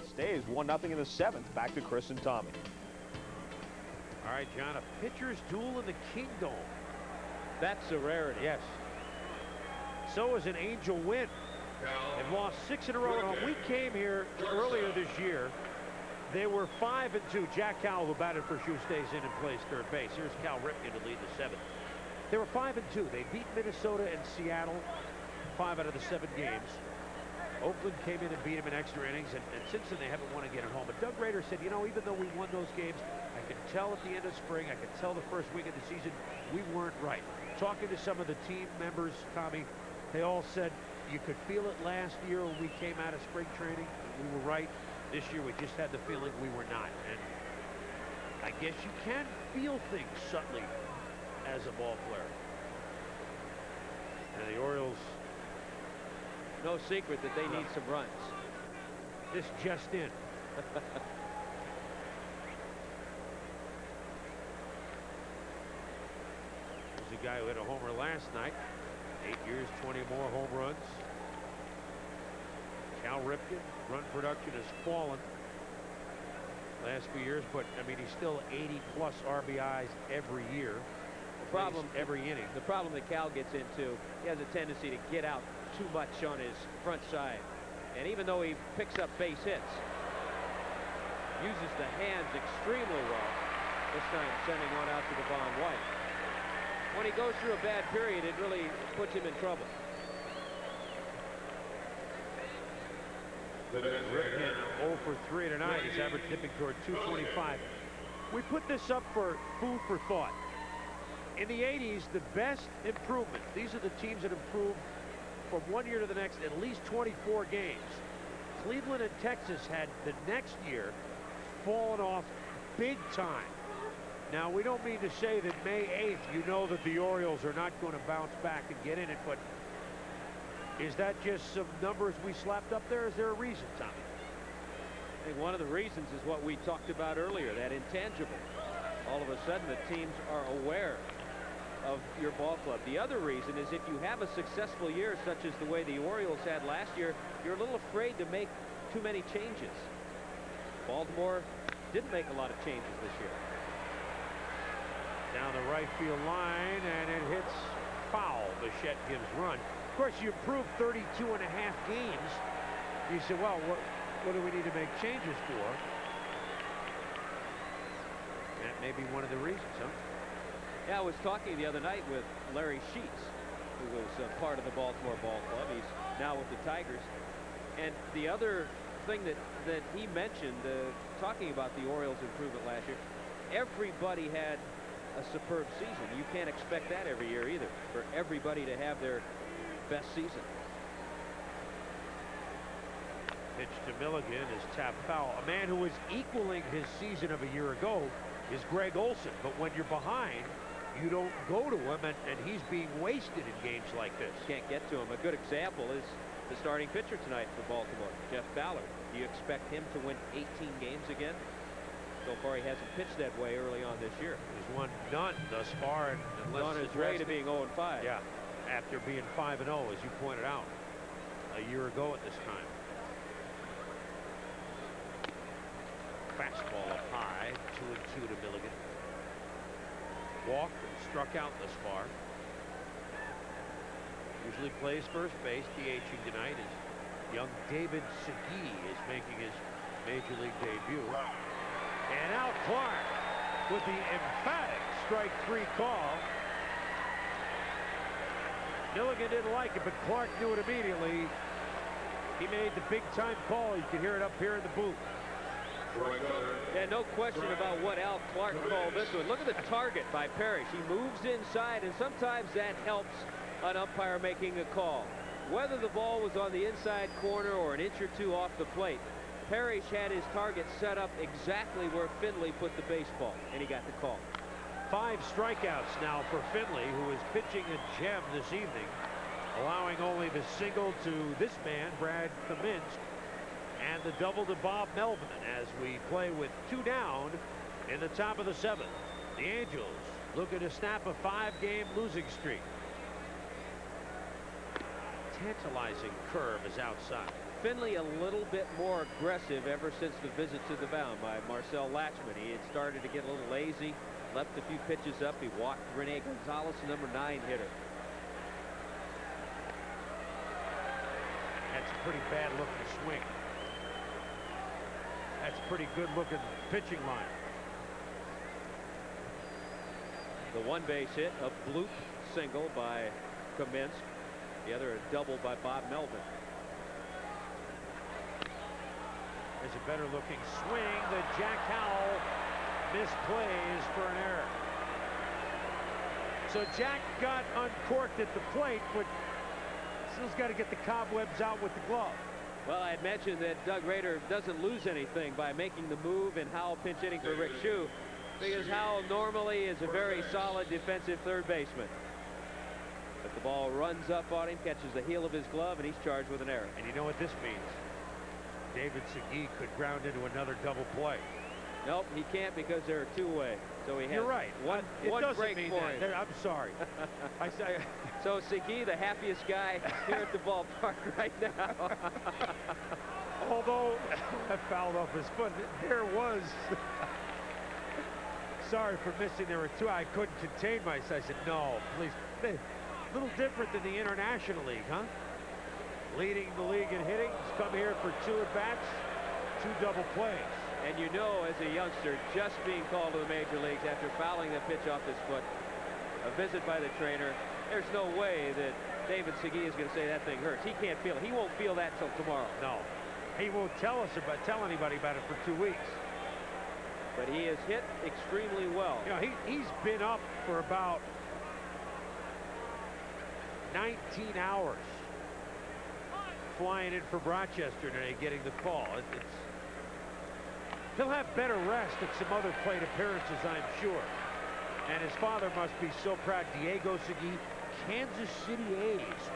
Stays 1-0 in the 7th. Back to Chris and Tommy. All right, John, a pitcher's duel in the Kingdome. That's a rarity. Yes. So is an Angel win. They've lost 6 in a row at home. We came here earlier this year. They were 5-2. Jack Cowell, who batted for Shoe, stays in and plays third base. Here's Cal Ripken to lead the 7th. They were 5-2. They beat Minnesota and Seattle 5 out of the 7 games. Oakland came in and beat him in extra innings, and since then they haven't won again at home. But Doug Rader said, you know, even though we won those games, I could tell at the end of spring, I could tell the first week of the season, we weren't right. Talking to some of the team members, Tommy, they all said you could feel it last year when we came out of spring training. We were right. This year we just had the feeling we were not. And I guess you can feel things subtly as a ball player. And the Orioles, no secret that they need some runs. This just in. There's a guy who hit a homer last night. 8 years, 20 more home runs. Cal Ripken, run production has fallen last few years, but I mean he's still 80+ RBIs every year. Problem every inning. The problem that Cal gets into, he has a tendency to get out too much on his front side. And even though he picks up base hits, uses the hands extremely well. This time sending one out to Devon White. When he goes through a bad period, it really puts him in trouble. Ripken 0 for 3 tonight. His average dipping toward 225. We put this up for food for thought. In the 80s, the best improvement, these are the teams that improved from one year to the next at least 24 games. Cleveland and Texas had the next year fallen off big time. Now, we don't mean to say that May 8th, you know that the Orioles are not going to bounce back and get in it, but is that just some numbers we slapped up there? Is there a reason, Tommy? I think one of the reasons is what we talked about earlier, that intangible. All of a sudden, the teams are aware of your ball club. The other reason is if you have a successful year, such as the way the Orioles had last year, you're a little afraid to make too many changes. Baltimore didn't make a lot of changes this year. Down the right field line, and it hits foul. Bichette gives run. Of course, you improved 32.5 games. You say, well, what do we need to make changes for? That may be one of the reasons, huh? Yeah, I was talking the other night with Larry Sheets, who was part of the Baltimore Ball Club. He's now with the Tigers. And the other thing that he mentioned, talking about the Orioles' improvement last year, everybody had a superb season. You can't expect that every year either, for everybody to have their best season. Pitch to Milligan is tapped foul. A man who was equaling his season of a year ago is Greg Olson. But when you're behind, you don't go to him, and he's being wasted in games like this. Can't get to him. A good example is the starting pitcher tonight for Baltimore, Jeff Ballard. Do you expect him to win 18 games again? So far, he hasn't pitched that way early on this year. He's won none thus far, and on his way to being 0-5. Yeah, after being 5-0, as you pointed out, a year ago at this time. Fastball up high, 2-2 to Milligan. Walked and struck out thus far. Usually plays first base. DHing tonight is young David Segui is making his major league debut. And now Clark with the emphatic strike 3 call. Milligan didn't like it, but Clark knew it immediately. He made the big time call. You can hear it up here in the booth. Yeah, no question about what Al Clark called this one. Look at the target by Parrish. He moves inside, and sometimes that helps an umpire making a call. Whether the ball was on the inside corner or an inch or two off the plate, Parrish had his target set up exactly where Finley put the baseball, and he got the call. 5 strikeouts now for Finley, who is pitching a gem this evening, allowing only the single to this man, Brad Kaminsky, and the double to Bob Melvin as we play with 2 down in the top of the 7th. The Angels looking to snap a 5-game losing streak. Tantalizing curve is outside. Finley a little bit more aggressive ever since the visit to the mound by Marcel Latchman. He had started to get a little lazy, left a few pitches up. He walked Rene Gonzalez, number 9 hitter. That's a pretty bad looking swing. That's a pretty good looking pitching line. The 1 base hit, a bloop single by Kaminsky. The other a double by Bob Melvin. There's a better looking swing that Jack Howell misplays for an error. So Jack got uncorked at the plate, but still's got to get the cobwebs out with the glove. Well, I had mentioned that Doug Rader doesn't lose anything by making the move, and Howell pinch hitting for Rick Shue, because Howell normally is a very solid defensive third baseman. But the ball runs up on him, catches the heel of his glove, and he's charged with an error. And you know what this means? David Segui could ground into another double play. Nope, he can't because they're two-way. So he has You're right. one doesn't break mean for that. him. I'm sorry. I say. So Segui, the happiest guy here at the ballpark right now. Although that fouled off his foot, there was. Sorry for missing. There were two. I couldn't contain myself. I said, no, please. A little different than the International League, huh? Leading the league in hitting. He's come here for 2 at-bats, 2 double plays. And you know, as a youngster, just being called to the major leagues after fouling the pitch off his foot, a visit by the trainer, there's no way that David Segui is going to say that thing hurts. He can't feel it. He won't feel that till tomorrow. No. He won't tell anybody about it for 2 weeks. But he has hit extremely well. You know, he's been up for about 19 hours flying in from Rochester today, getting the call. He'll have better rest at some other plate appearances, I'm sure. And his father must be so proud. Diego Segui, Kansas City A's,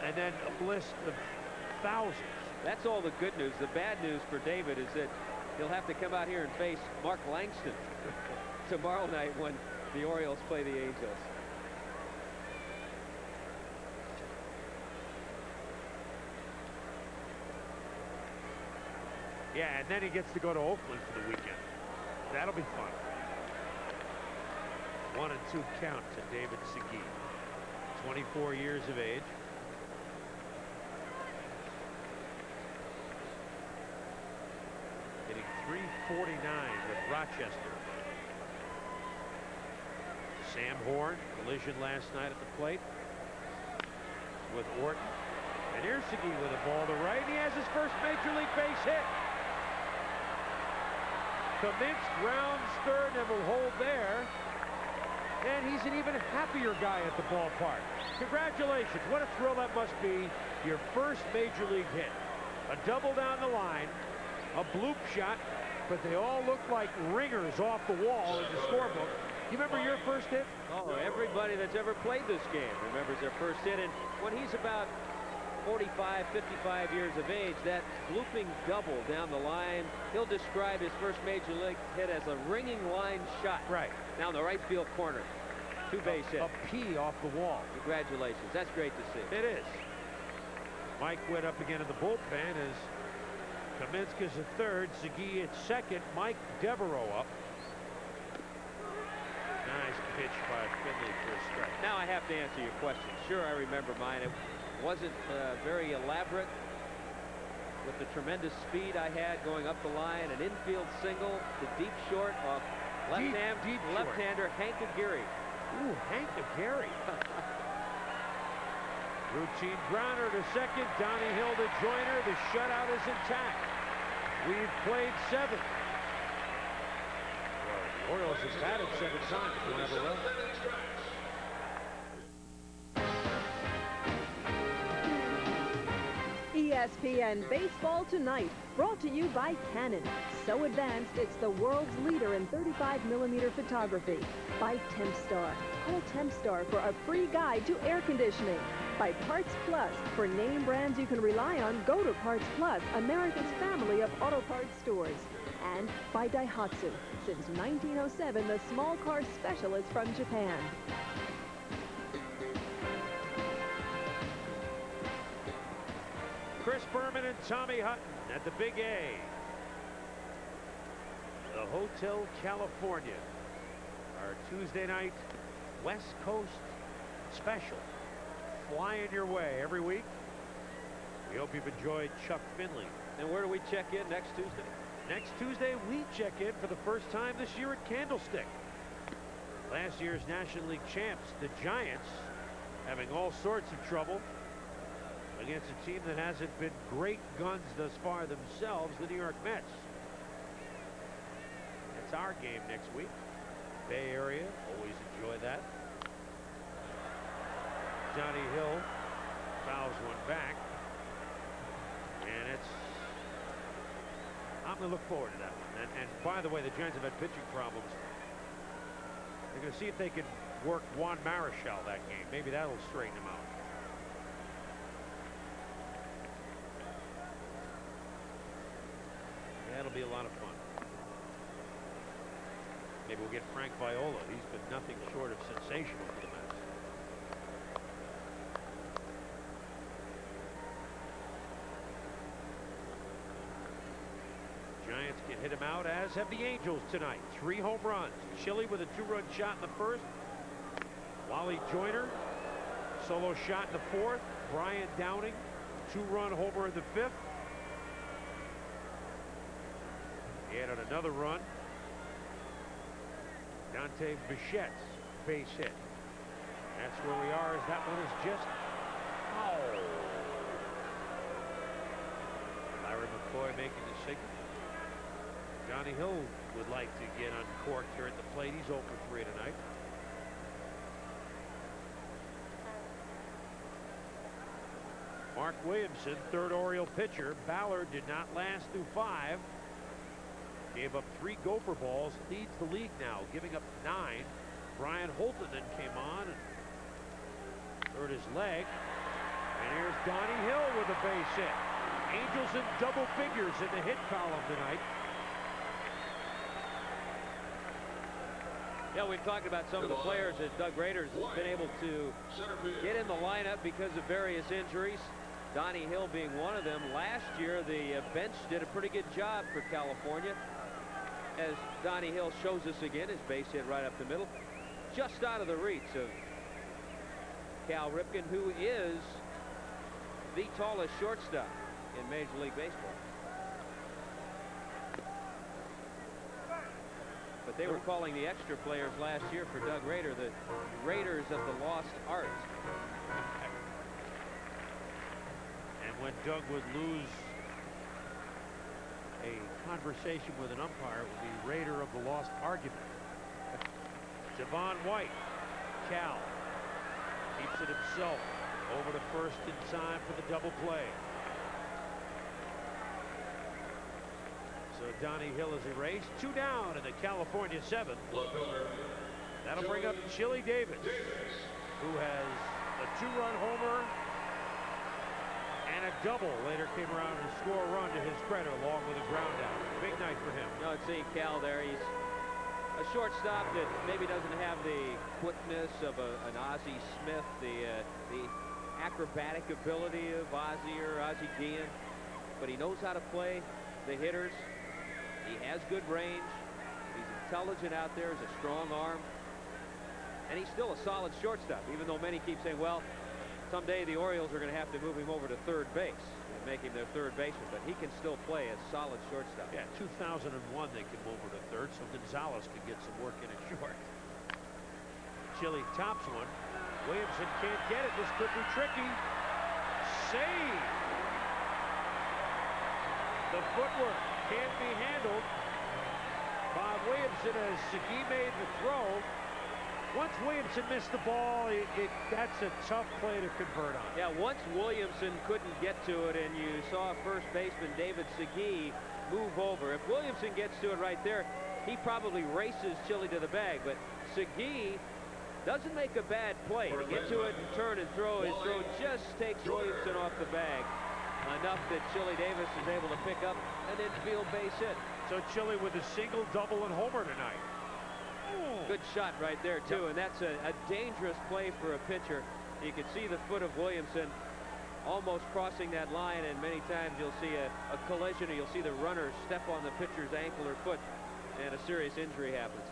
and then a list of thousands. That's all the good news. The bad news for David is that he'll have to come out here and face Mark Langston tomorrow night when the Orioles play the Angels. Yeah, and then he gets to go to Oakland for the weekend. That'll be fun. 1 and 2 count to David Segui, 24 years of age. Hitting .349 with Rochester. Sam Horn, collision last night at the plate with Orton. And here's Segui with a ball to right. He has his first major league base hit. Kaminsky rounds third and will hold there. And he's an even happier guy at the ballpark. Congratulations. What a thrill that must be. Your first major league hit. A double down the line. A bloop shot. But they all look like ringers off the wall in the scorebook. You remember your first hit? Oh, everybody that's ever played this game remembers their first hit. And when he's about 45, 55 years of age, that blooping double down the line, he'll describe his first major league hit as a ringing line shot. Right. Down the right field corner. 2-base hit. A P off the wall. Congratulations. That's great to see. It is. Mike went up again in the bullpen as Kaminsky's at third, Segui at second, Mike Devereaux up. Nice pitch by Finley for a strike. Now I have to answer your question. Sure, I remember mine. It wasn't very elaborate with the tremendous speed I had going up the line. An infield single to deep short off left-hander Hank Aguirre. Ooh, Hank Aguirre. Routine grounder to second. Donnie Hill to Joyner. The shutout is intact. We've played 7. Well, the Orioles have batted 7 times. We'll have a run. ESPN Baseball Tonight, brought to you by Canon. So advanced, it's the world's leader in 35mm photography. By Tempstar. Call Tempstar for a free guide to air conditioning. By Parts Plus. For name brands you can rely on, go to Parts Plus, America's family of auto parts stores. And by Daihatsu. Since 1907, the small car specialist from Japan. Chris Berman and Tommy Hutton at the Big A. The Hotel California. Our Tuesday night West Coast special. Flying your way every week. We hope you've enjoyed Chuck Finley. And where do we check in next Tuesday? Next Tuesday, we check in for the first time this year at Candlestick. Last year's National League champs, the Giants, having all sorts of trouble against a team that hasn't been great guns thus far themselves, the New York Mets. That's our game next week. Bay Area, always enjoy that. Johnny Hill fouls one back. And I'm going to look forward to that one. And by the way, the Giants have had pitching problems. They're going to see if they can work Juan Marichal that game. Maybe that'll straighten them out. That'll be a lot of fun. Maybe we'll get Frank Viola. He's been nothing short of sensational for the Mets. Giants can hit him out, as have the Angels tonight. 3 home runs. Chile with a 2-run shot in the first. Wally Joyner, solo shot in the 4th. Brian Downing, 2-run homer in the 5th. He added another run. Dante Bichette's base hit. That's where we are, as that one is just foul. Larry McCoy making the signal. Johnny Hill would like to get uncorked here at the plate. He's 0 for 3 tonight. Mark Williamson, 3rd Oriole pitcher. Ballard did not last through 5. Gave up 3 gopher balls. Leads the league now, giving up 9. Brian Holton then came on and hurt his leg. And here's Donnie Hill with a base hit. Angels in double figures in the hit column tonight. Yeah, we've talked about some of the players that Doug Rader's been able to get in the lineup because of various injuries. Donnie Hill being one of them. Last year, the bench did a pretty good job for California, as Donnie Hill shows us again, his base hit right up the middle, just out of the reach of Cal Ripken, who is the tallest shortstop in Major League Baseball. But they were calling the extra players last year for Doug Rader the Raiders of the Lost Art. And when Doug would lose a conversation with an umpire, it would be Raider of the Lost Argument. Devon White, Cal, keeps it himself over to first in time for the double play. So Donnie Hill is erased. 2 down in the California 7th. That'll bring up Chili Davis, who has a 2-run homer and a double. Later came around and scored a run to his credit, along with a ground out. Big night for him. No, it's seeing Cal there. He's a shortstop that maybe doesn't have the quickness of an Ozzie Smith, the acrobatic ability of Ozzie or Ozzie Guillen, but he knows how to play the hitters. He has good range. He's intelligent out there. He's a strong arm. And he's still a solid shortstop, even though many keep saying, well, someday the Orioles are going to have to move him over to third base and make him their third baseman. But he can still play as solid shortstop. Yeah, 2001 they can move over to third, so Gonzalez can get some work in at short. Chili tops one. Williamson can't get it. This could be tricky. Save. The footwork can't be handled by Williamson as Segui made the throw. Once Williamson missed the ball, that's a tough play to convert on. Yeah, once Williamson couldn't get to it, and you saw first baseman David Segui move over. If Williamson gets to it right there, he probably races Chili to the bag. But Segui doesn't make a bad play to get to it and turn and throw. His throw just takes Williamson off the bag enough that Chili Davis is able to pick up an infield base hit. So Chili with a single, double, and homer tonight. Good shot right there, too, and that's a dangerous play for a pitcher. You can see the foot of Williamson almost crossing that line, and many times you'll see a collision, or you'll see the runner step on the pitcher's ankle or foot, and a serious injury happens.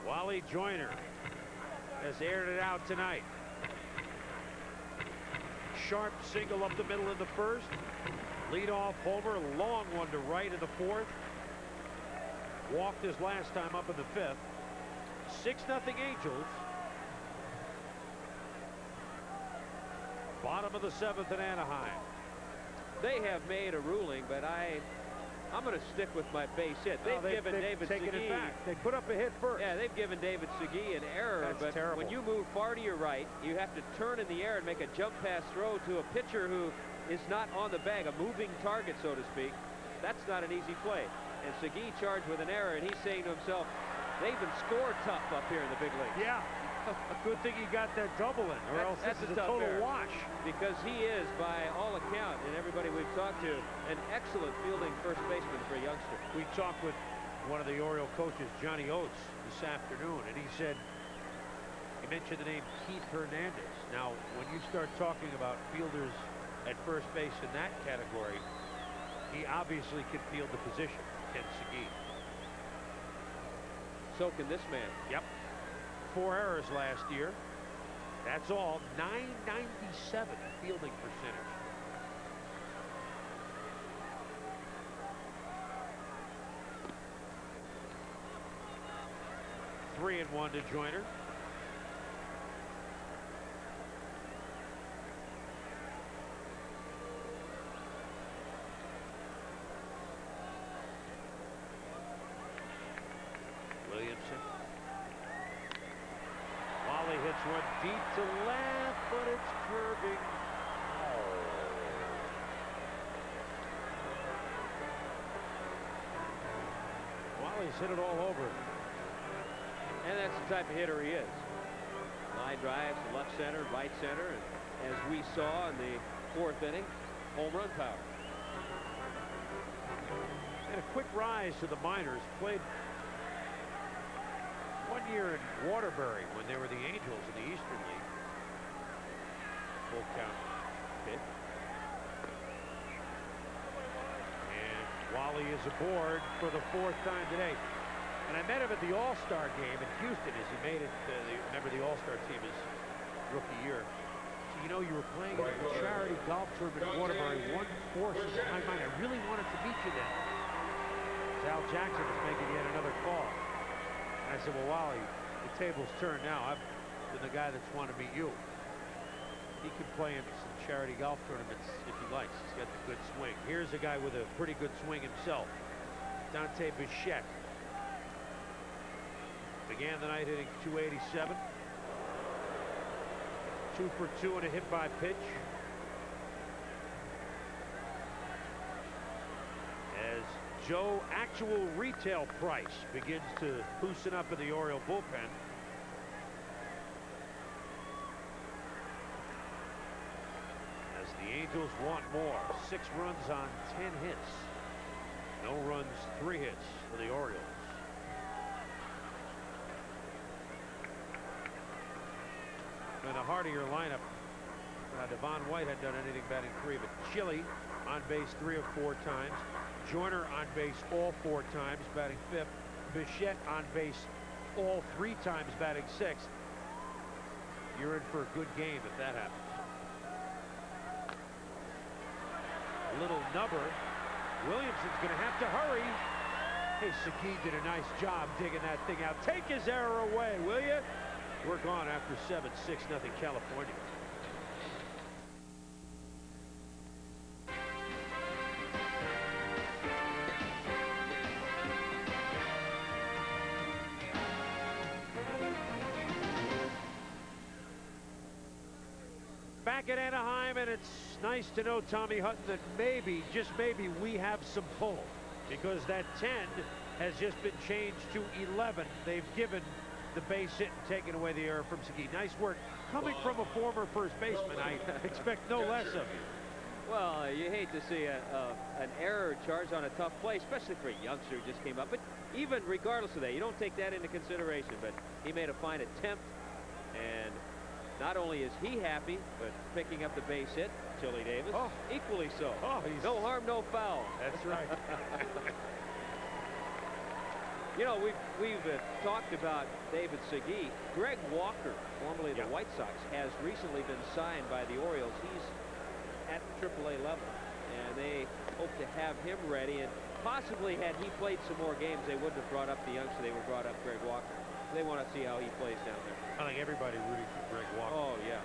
Wally Joyner has aired it out tonight. Sharp single up the middle in the first. Leadoff homer, long one to right in the 4th. Walked his last time up in the 5th. 6-0 Angels. Bottom of the 7th in Anaheim. They have made a ruling, but I'm going to stick with my base hit. They've given David taken Segui, it back. They put up a hit first. Yeah, they've given David Segui an error. That's but terrible. When you move far to your right, you have to turn in the air and make a jump pass throw to a pitcher who is not on the bag, a moving target, so to speak. That's not an easy play. And Segui charged with an error, and he's saying to himself, they even score tough up here in the big leagues. Yeah. Good thing he got that double in, or else that's this is a a tough total error. wash. Because he is, by all account, and everybody we've talked to, an excellent fielding first baseman for a youngster. We talked with one of the Oriole coaches, Johnny Oates, this afternoon, and he said, he mentioned the name Keith Hernandez. Now, when you start talking about fielders at first base in that category, he obviously can field the position, Ken Segui. So can this man. Yep. 4 errors last year. That's all. .997 fielding percentage. Three and one to Joyner. Williamson. Wally hits one deep to left, but it's curving. Wally's hit it all over. And that's the type of hitter he is. Line drives to left center, right center, and as we saw in the 4th inning, home run power. And a quick rise to the minors. Played 1 year in Waterbury when they were the Angels in the Eastern League. Full count pitch. And Wally is aboard for the 4th time today. And I met him at the All-Star game in Houston as he made it. Remember, the All-Star team is rookie year. So, you know, you were playing in a charity golf tournament in Waterbury. 1-4 in my mind. I really wanted to meet you then. Al Jackson was making yet another call. And I said, well, Wally, the table's turned now. I've been the guy that's wanted to meet you. He can play in some charity golf tournaments if he likes. He's got the good swing. Here's a guy with a pretty good swing himself. Dante Bichette. Began the night hitting .287. 2 for 2 and a hit by pitch. As Joe actual retail price begins to loosen up in the Oriole bullpen. As the Angels want more. 6 runs on 10 hits. No runs, 3 hits for the Orioles. In a heartier lineup, Devon White hadn't done anything batting 3, but Chile on base 3 of 4 times. Joyner on base all 4 times, batting 5th. Bichette on base all 3 times, batting 6th. You're in for a good game if that happens. A little nubber. Williamson's going to have to hurry. Hey, Segui did a nice job digging that thing out. Take his error away, will you? We're gone after 7, 6-0 California. Back at Anaheim, and it's nice to know, Tommy Hutton, that maybe, just maybe, we have some pull, because that 10 has just been changed to 11. They've given the base hit and taken away the error from Segui. Nice work coming from a former first baseman. I expect no less of you. Well, you hate to see an error charged on a tough play, especially for a youngster who just came up. But even regardless of that, you don't take that into consideration. But he made a fine attempt, and not only is he happy, but picking up the base hit, Chili Davis, equally so. No harm, no foul. That's right. You know, we've talked about David Segui. Greg Walker, formerly the White Sox, has recently been signed by the Orioles. He's at the AAA level, and they hope to have him ready. And possibly, had he played some more games, they wouldn't have brought up the youngster. They would have brought up Greg Walker. They want to see how he plays down there. I think everybody rooting for Greg Walker. Oh, yeah.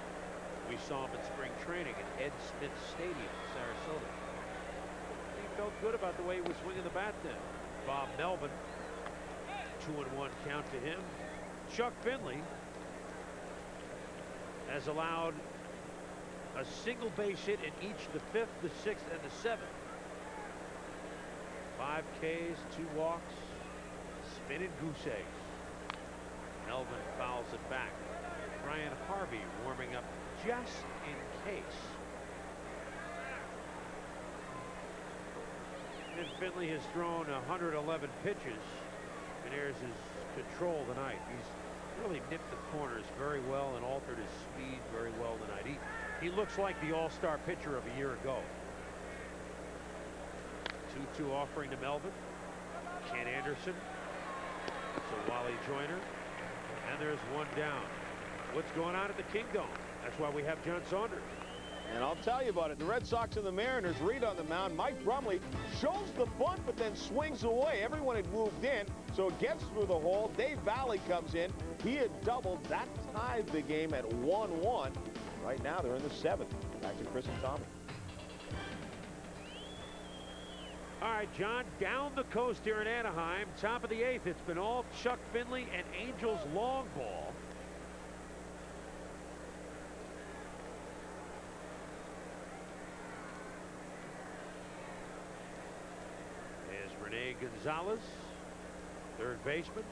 We saw him in spring training at Ed Smith Stadium in Sarasota. He felt good about the way he was swinging the bat then. Bob Melvin. 2-1 count to him. Chuck Finley has allowed a single base hit in each the 5th, the 6th, and the 7th. 5 Ks, 2 walks, spinning goose egg. Melvin fouls it back. Brian Harvey warming up just in case. And Finley has thrown 111 pitches. there's his control tonight. He's really nipped the corners very well and altered his speed very well tonight. He looks like the all-star pitcher of a year ago. 2-2 offering to Melvin. Ken Anderson. So Wally Joyner. And there's one down. What's going on at the Kingdome? That's why we have John Saunders. And I'll tell you about it. The Red Sox and the Mariners. Reed on the mound. Mike Brumley shows the bunt, but then swings away. Everyone had moved in, so it gets through the hole. Dave Valley comes in. He had doubled. That tied the game at 1-1. Right now, they're in the 7th. Back to Chris and Tommy. All right, John, down the coast here in Anaheim, top of the 8th. It's been all Chuck Finley and Angels long ball. There's Rene Gonzalez, third baseman.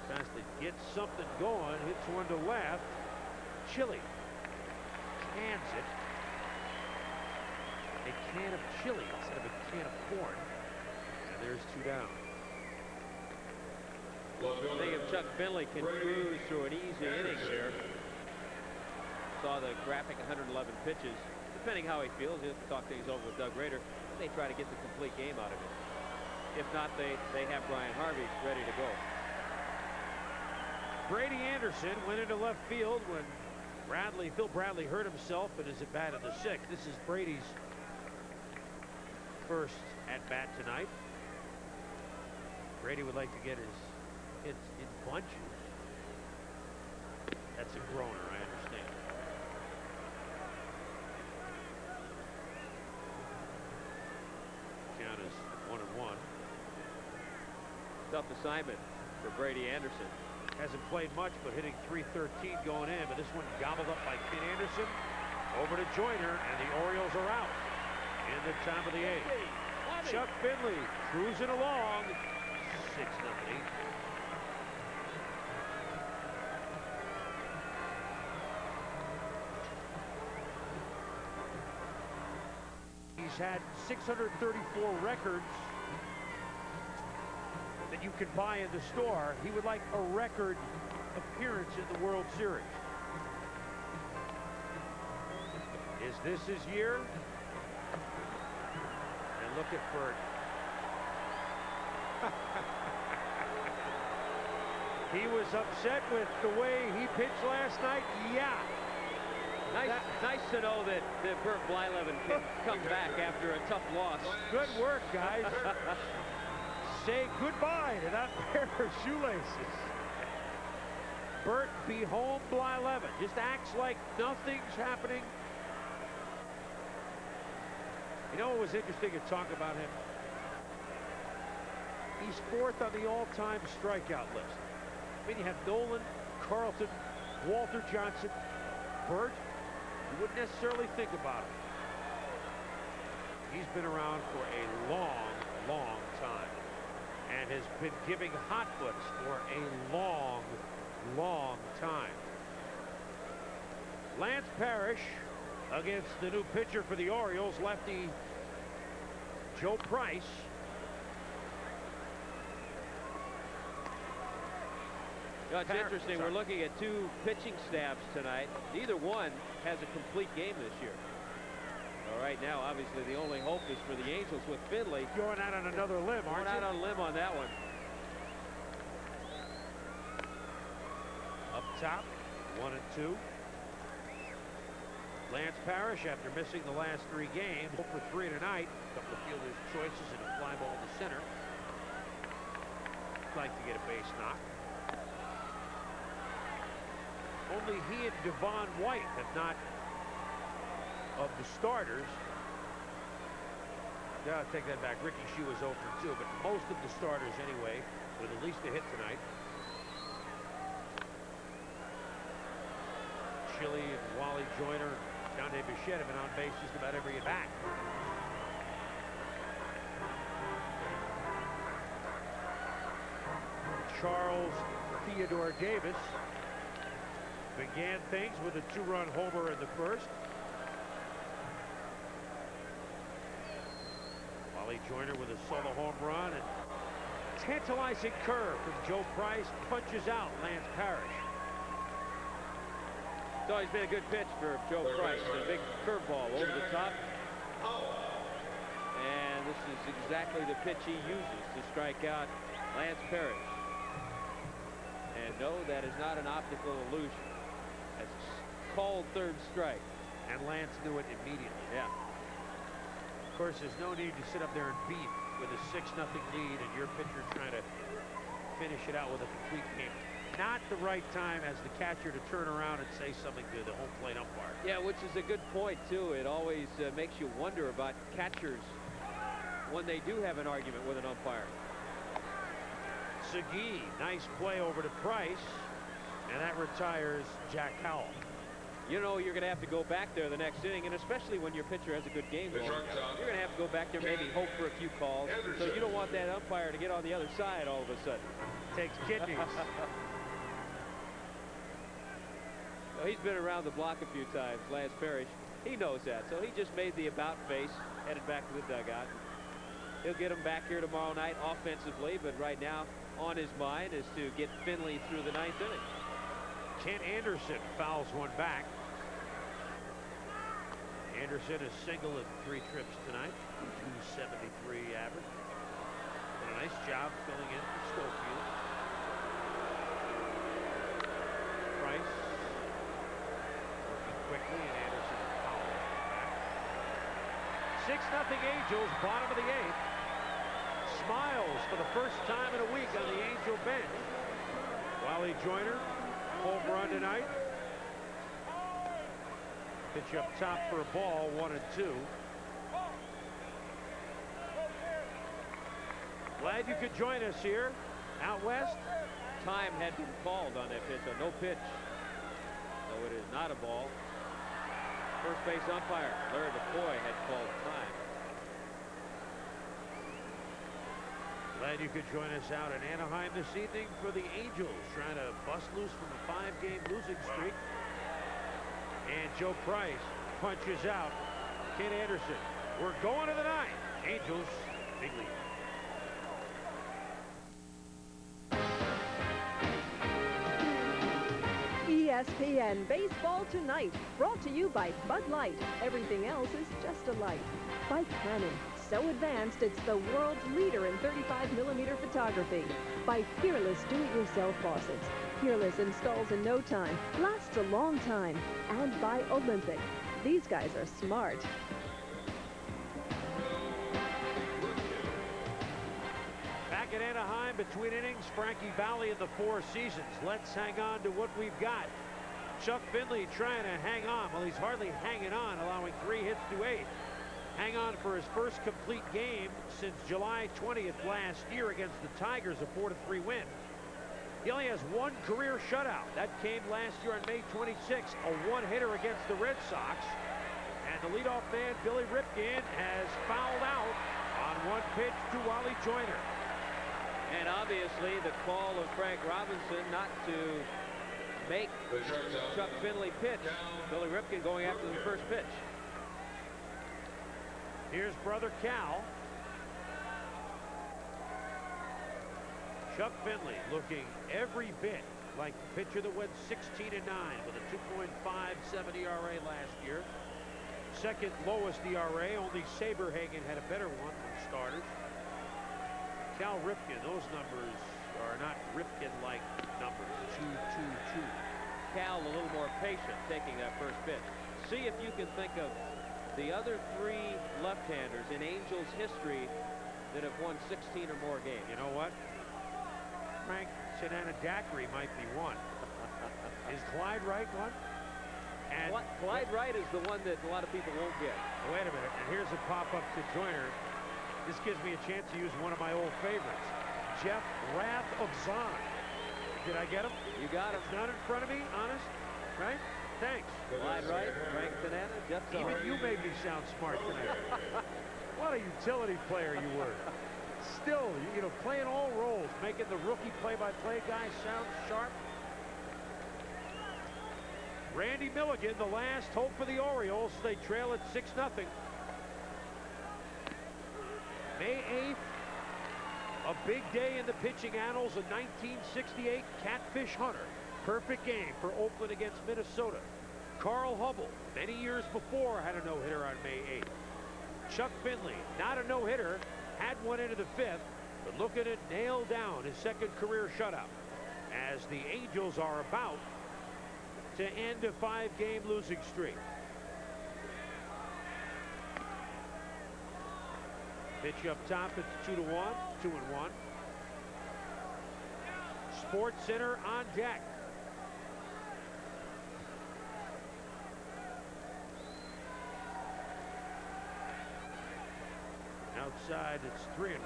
Tries to get something going, hits one to left. Chili cans it. A can of chili instead of a can of corn. And there's 2 down. I think if Chuck Finley can cruise through an easy inning here. Saw the graphic 111 pitches. Depending how he feels, he'll talk things over with Doug Rader. They try to get the complete game out of it. If not, they have Brian Harvey ready to go. Brady Anderson went into left field when Phil Bradley hurt himself and is at bat in the 6th. This is Brady's first at bat tonight. Brady would like to get his hits in bunches. That's a groaner, I understand. Count is 1-1. Tough assignment for Brady Anderson. Hasn't played much, but hitting .313 going in. But this one gobbled up by Ken Anderson. Over to Joyner, and the Orioles are out in the top of the 8th. Chuck Finley cruising along. 6-0. He's had 634 records that you can buy in the store. He would like a record appearance in the World Series. Is this his year? And look at Bert. He was upset with the way he pitched last night. Yeah. Nice to know that Bert Blyleven can come back after a tough loss. Good work, guys. Say goodbye to that pair of shoelaces. Bert be home Blyleven. Just acts like nothing's happening. You know what was interesting to talk about him? He's 4th on the all-time strikeout list. I mean, you have Nolan, Carlton, Walter Johnson, Bert. You wouldn't necessarily think about him. He's been around for a long, long time and has been giving hot foots for a long, long time. Lance Parrish against the new pitcher for the Orioles, lefty Joe Price. You know, it's interesting. We're looking at 2 pitching staffs tonight. Neither one has a complete game this year. All right, now obviously the only hope is for the Angels with Finley. Going out on another limb, aren't you? Going out on a limb on that one. Up top, 1-2. Lance Parrish, after missing the last 3 games, 0 for 3 tonight. A couple of fielders' choices and a fly ball to center. Like to get a base knock. Only he and Devon White have not, of the starters. Yeah, I'll take that back. Ricky Shue was 0 for 2, but most of the starters anyway, with at least a hit tonight. Chili and Wally Joyner, John Bichette have been on base just about every at bat. Charles Theodore Davis began things with a 2-run homer in the first. Wally Joyner with a solo home run, and Tantalizing curve from Joe Price. Punches out Lance Parrish. It's always been a good pitch for Joe Price. A big curveball over the top. And this is exactly the pitch he uses to strike out Lance Parrish. And no, that is not an optical illusion. That's a called third strike. And Lance knew it immediately. Yeah. Of course, there's no need to sit up there and beat with a 6-0 lead and your pitcher trying to finish it out with a complete game. Not the right time as the catcher to turn around and say something to the home plate umpire. Yeah, which is a good point, too. It always makes you wonder about catchers when they do have an argument with an umpire. Segui, nice play over to Price, and that retires Jack Howell. You know you're going to have to go back there the next inning, and especially when your pitcher has a good game going, you're going to have to go back there, maybe hope for a few calls. So you don't want that umpire to get on the other side all of a sudden. Takes kidneys. Well, he's been around the block a few times, Lance Parrish. He knows that, so he just made the about face, headed back to the dugout. He'll get him back here tomorrow night offensively, but right now on his mind is to get Finley through the 9th inning. Kent Anderson fouls one back. Anderson is single in 3 trips tonight. 273 average. Did a nice job filling in for Schofield. Price working quickly, and Anderson fouls back. 6-0 Angels, bottom of the 8th. Smiles for the first time in a week on the Angel bench. Wally Joyner, home run tonight. Pitch up top for a ball, 1-2. Glad you could join us here out west. Time had been called on that pitch, so no pitch. So it is not a ball. First base umpire Larry McCoy had called time. Glad you could join us out in Anaheim this evening for the Angels trying to bust loose from a 5-game losing streak. And Joe Price punches out Kent Anderson. We're going to the 9th. Angels, big lead. ESPN Baseball Tonight, brought to you by Bud Light. Everything else is just a light. By Canon, so advanced it's the world's leader in 35mm photography. By Peerless Do-It-Yourself Faucets. Peerless installs in no time, lasts a long time. And by Olympic. These guys are smart. Back at Anaheim between innings, Frankie Valli in the Four Seasons. Let's hang on to what we've got. Chuck Finley trying to hang on. Well, he's hardly hanging on, allowing 3 hits to 8. Hang on for his first complete game since July 20th last year against the Tigers, a 4-3 win. He only has 1 career shutout. That came last year on May 26th, a 1-hitter against the Red Sox. And the leadoff man, Billy Ripken, has fouled out on 1 pitch to Wally Joyner. And obviously the call of Frank Robinson not to make Chuck Finley pitch. Billy Ripken going after the first pitch. Here's brother Cal. Chuck Finley looking every bit like the pitcher that went 16-9 with a 2.57 ERA last year. Second lowest ERA, only Saberhagen had a better one than starters. Cal Ripken, those numbers are not Ripken-like numbers, 2-2-2. Cal a little more patient taking that first pitch. See if you can think of the other 3 left-handers in Angels history that have won 16 or more games. You know what? Frank Shenanadackery might be one. Is Clyde Wright one? And Clyde Wright is the one that a lot of people won't get. Wait a minute, and here's a pop-up to Joyner. This gives me a chance to use one of my old favorites, Jeff Wrath of Zahn. Did I get him? You got him. It's not in front of me, honest, right? Thanks. Clyde Wright, Frank Tanana, Jeff Zahn. Even you made me sound smart tonight. What a utility player you were. Still, you know, playing all roles, making the rookie play-by-play guy sound sharp. Randy Milligan, the last hope for the Orioles. They trail at 6-0. May 8th A big day in the pitching annals, a 1968 Catfish Hunter. Perfect game for Oakland against Minnesota. Carl Hubble, many years before, had a no-hitter on May 8th. Chuck Finley, not a no-hitter, had one into the 5th, but looking to nail down his second career shutout as the Angels are about to end a 5-game losing streak. Pitch up top, it's 2-1, 2-1. Sports Center on deck. Outside, it's 3-1.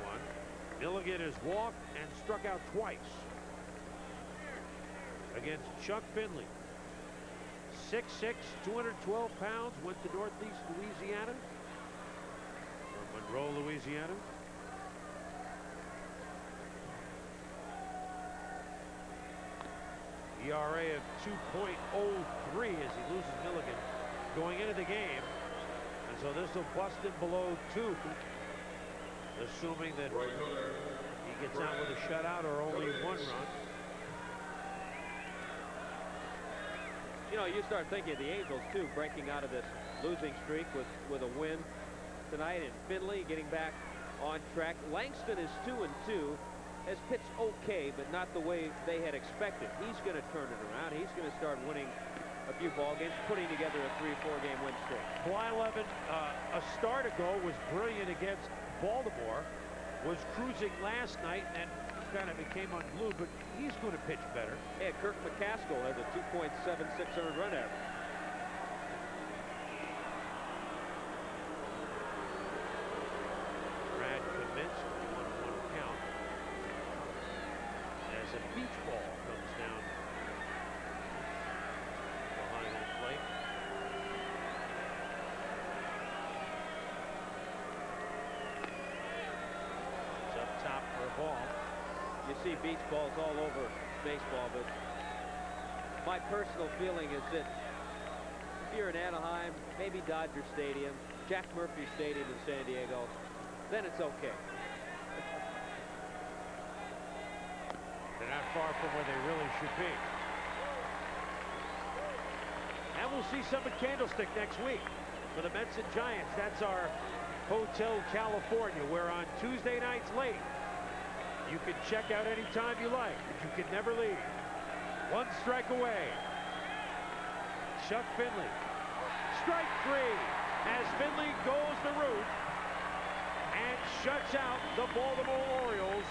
Milligan has walked and struck out twice against Chuck Finley. 6'6", 212 pounds, went to Northeast Louisiana, or Monroe, Louisiana. ERA of 2.03 as he loses Milligan going into the game. And so this will bust him below 2. Assuming that he gets out with a shutout or only 1 run. You know, you start thinking of the Angels, too, breaking out of this losing streak with a win tonight, and Finley getting back on track. Langston is 2-2, has pitched okay, but not the way they had expected. He's going to turn it around. He's going to start winning a few ball games, putting together a 3-4 game win streak. Blyleven, a start ago, was brilliant against Baltimore, was cruising last night and kind of became unglued, but he's going to pitch better. Yeah, Kirk McCaskill has a 2.76 earned run average. Brad Kaminsky, 1-1 count as a beach ball comes down behind home plate. It's up top for a ball. You see beach balls all over baseball, but my personal feeling is that if you're in Anaheim, maybe Dodger Stadium, Jack Murphy Stadium in San Diego, then it's okay. They're not far from where they really should be. And we'll see some at Candlestick next week for the Mets and Giants. That's our Hotel California, where on Tuesday nights late, you can check out anytime you like, but you can never leave. 1 strike away. Chuck Finley. Strike 3 as Finley goes the route and shuts out the Baltimore Orioles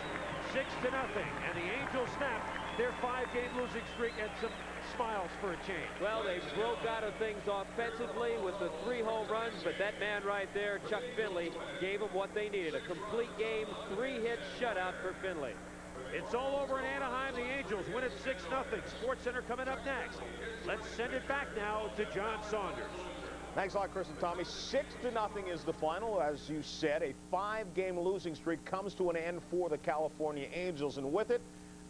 6-0. And the Angels snap their 5-game losing streak and some smiles for a change. Well, they broke out of things offensively with the 3 home runs, but that man right there, Chuck Finley, gave them what they needed. A complete game, 3-hit shutout for Finley. It's all over in Anaheim. The Angels win it 6-0. Sports Center coming up next. Let's send it back now to John Saunders. Thanks a lot, Chris and Tommy. 6-0 is the final. As you said, a 5-game losing streak comes to an end for the California Angels, and with it,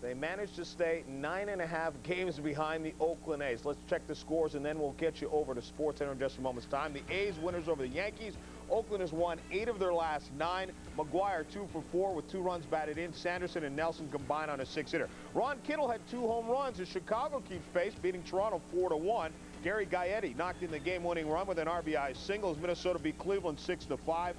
they managed to stay 9.5 games behind the Oakland A's. Let's check the scores, and then we'll get you over to Sports Center in just a moment's time. The A's winners over the Yankees. Oakland has won 8 of their last 9. McGuire 2 for 4 with 2 runs batted in. Sanderson and Nelson combined on a 6-hitter. Ron Kittle had 2 home runs as Chicago keeps pace, beating Toronto 4-1. Gary Gaetti knocked in the game-winning run with an RBI single as Minnesota beat Cleveland 6-5.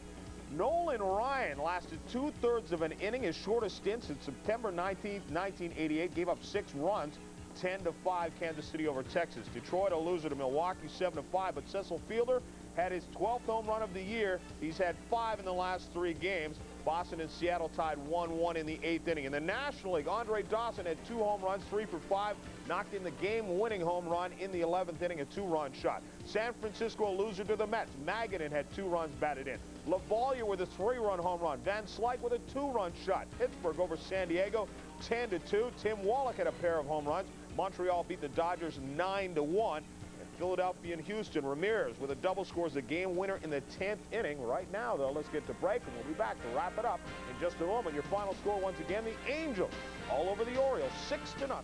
Nolan Ryan lasted 2/3 of an inning, his shortest stint since September 19th, 1988. Gave up 6 runs, 10-5 Kansas City over Texas. Detroit a loser to Milwaukee 7-5, but Cecil Fielder had his 12th home run of the year. He's had 5 in the last 3 games. Boston and Seattle tied 1-1 in the 8th inning. In the National League, Andre Dawson had 2 home runs, 3 for 5, knocked in the game-winning home run in the 11th inning, a 2-run shot. San Francisco a loser to the Mets. Magadan had 2 runs batted in. LaValliere with a 3-run home run. Van Slyke with a 2-run shot. Pittsburgh over San Diego 10-2. Tim Wallach had a pair of home runs. Montreal beat the Dodgers 9-1. Philadelphia and Houston. Ramirez with a double scores the game winner in the 10th inning. Right now, though, let's get to break, and we'll be back to wrap it up in just a moment. Your final score, once again, the Angels all over the Orioles, 6-0.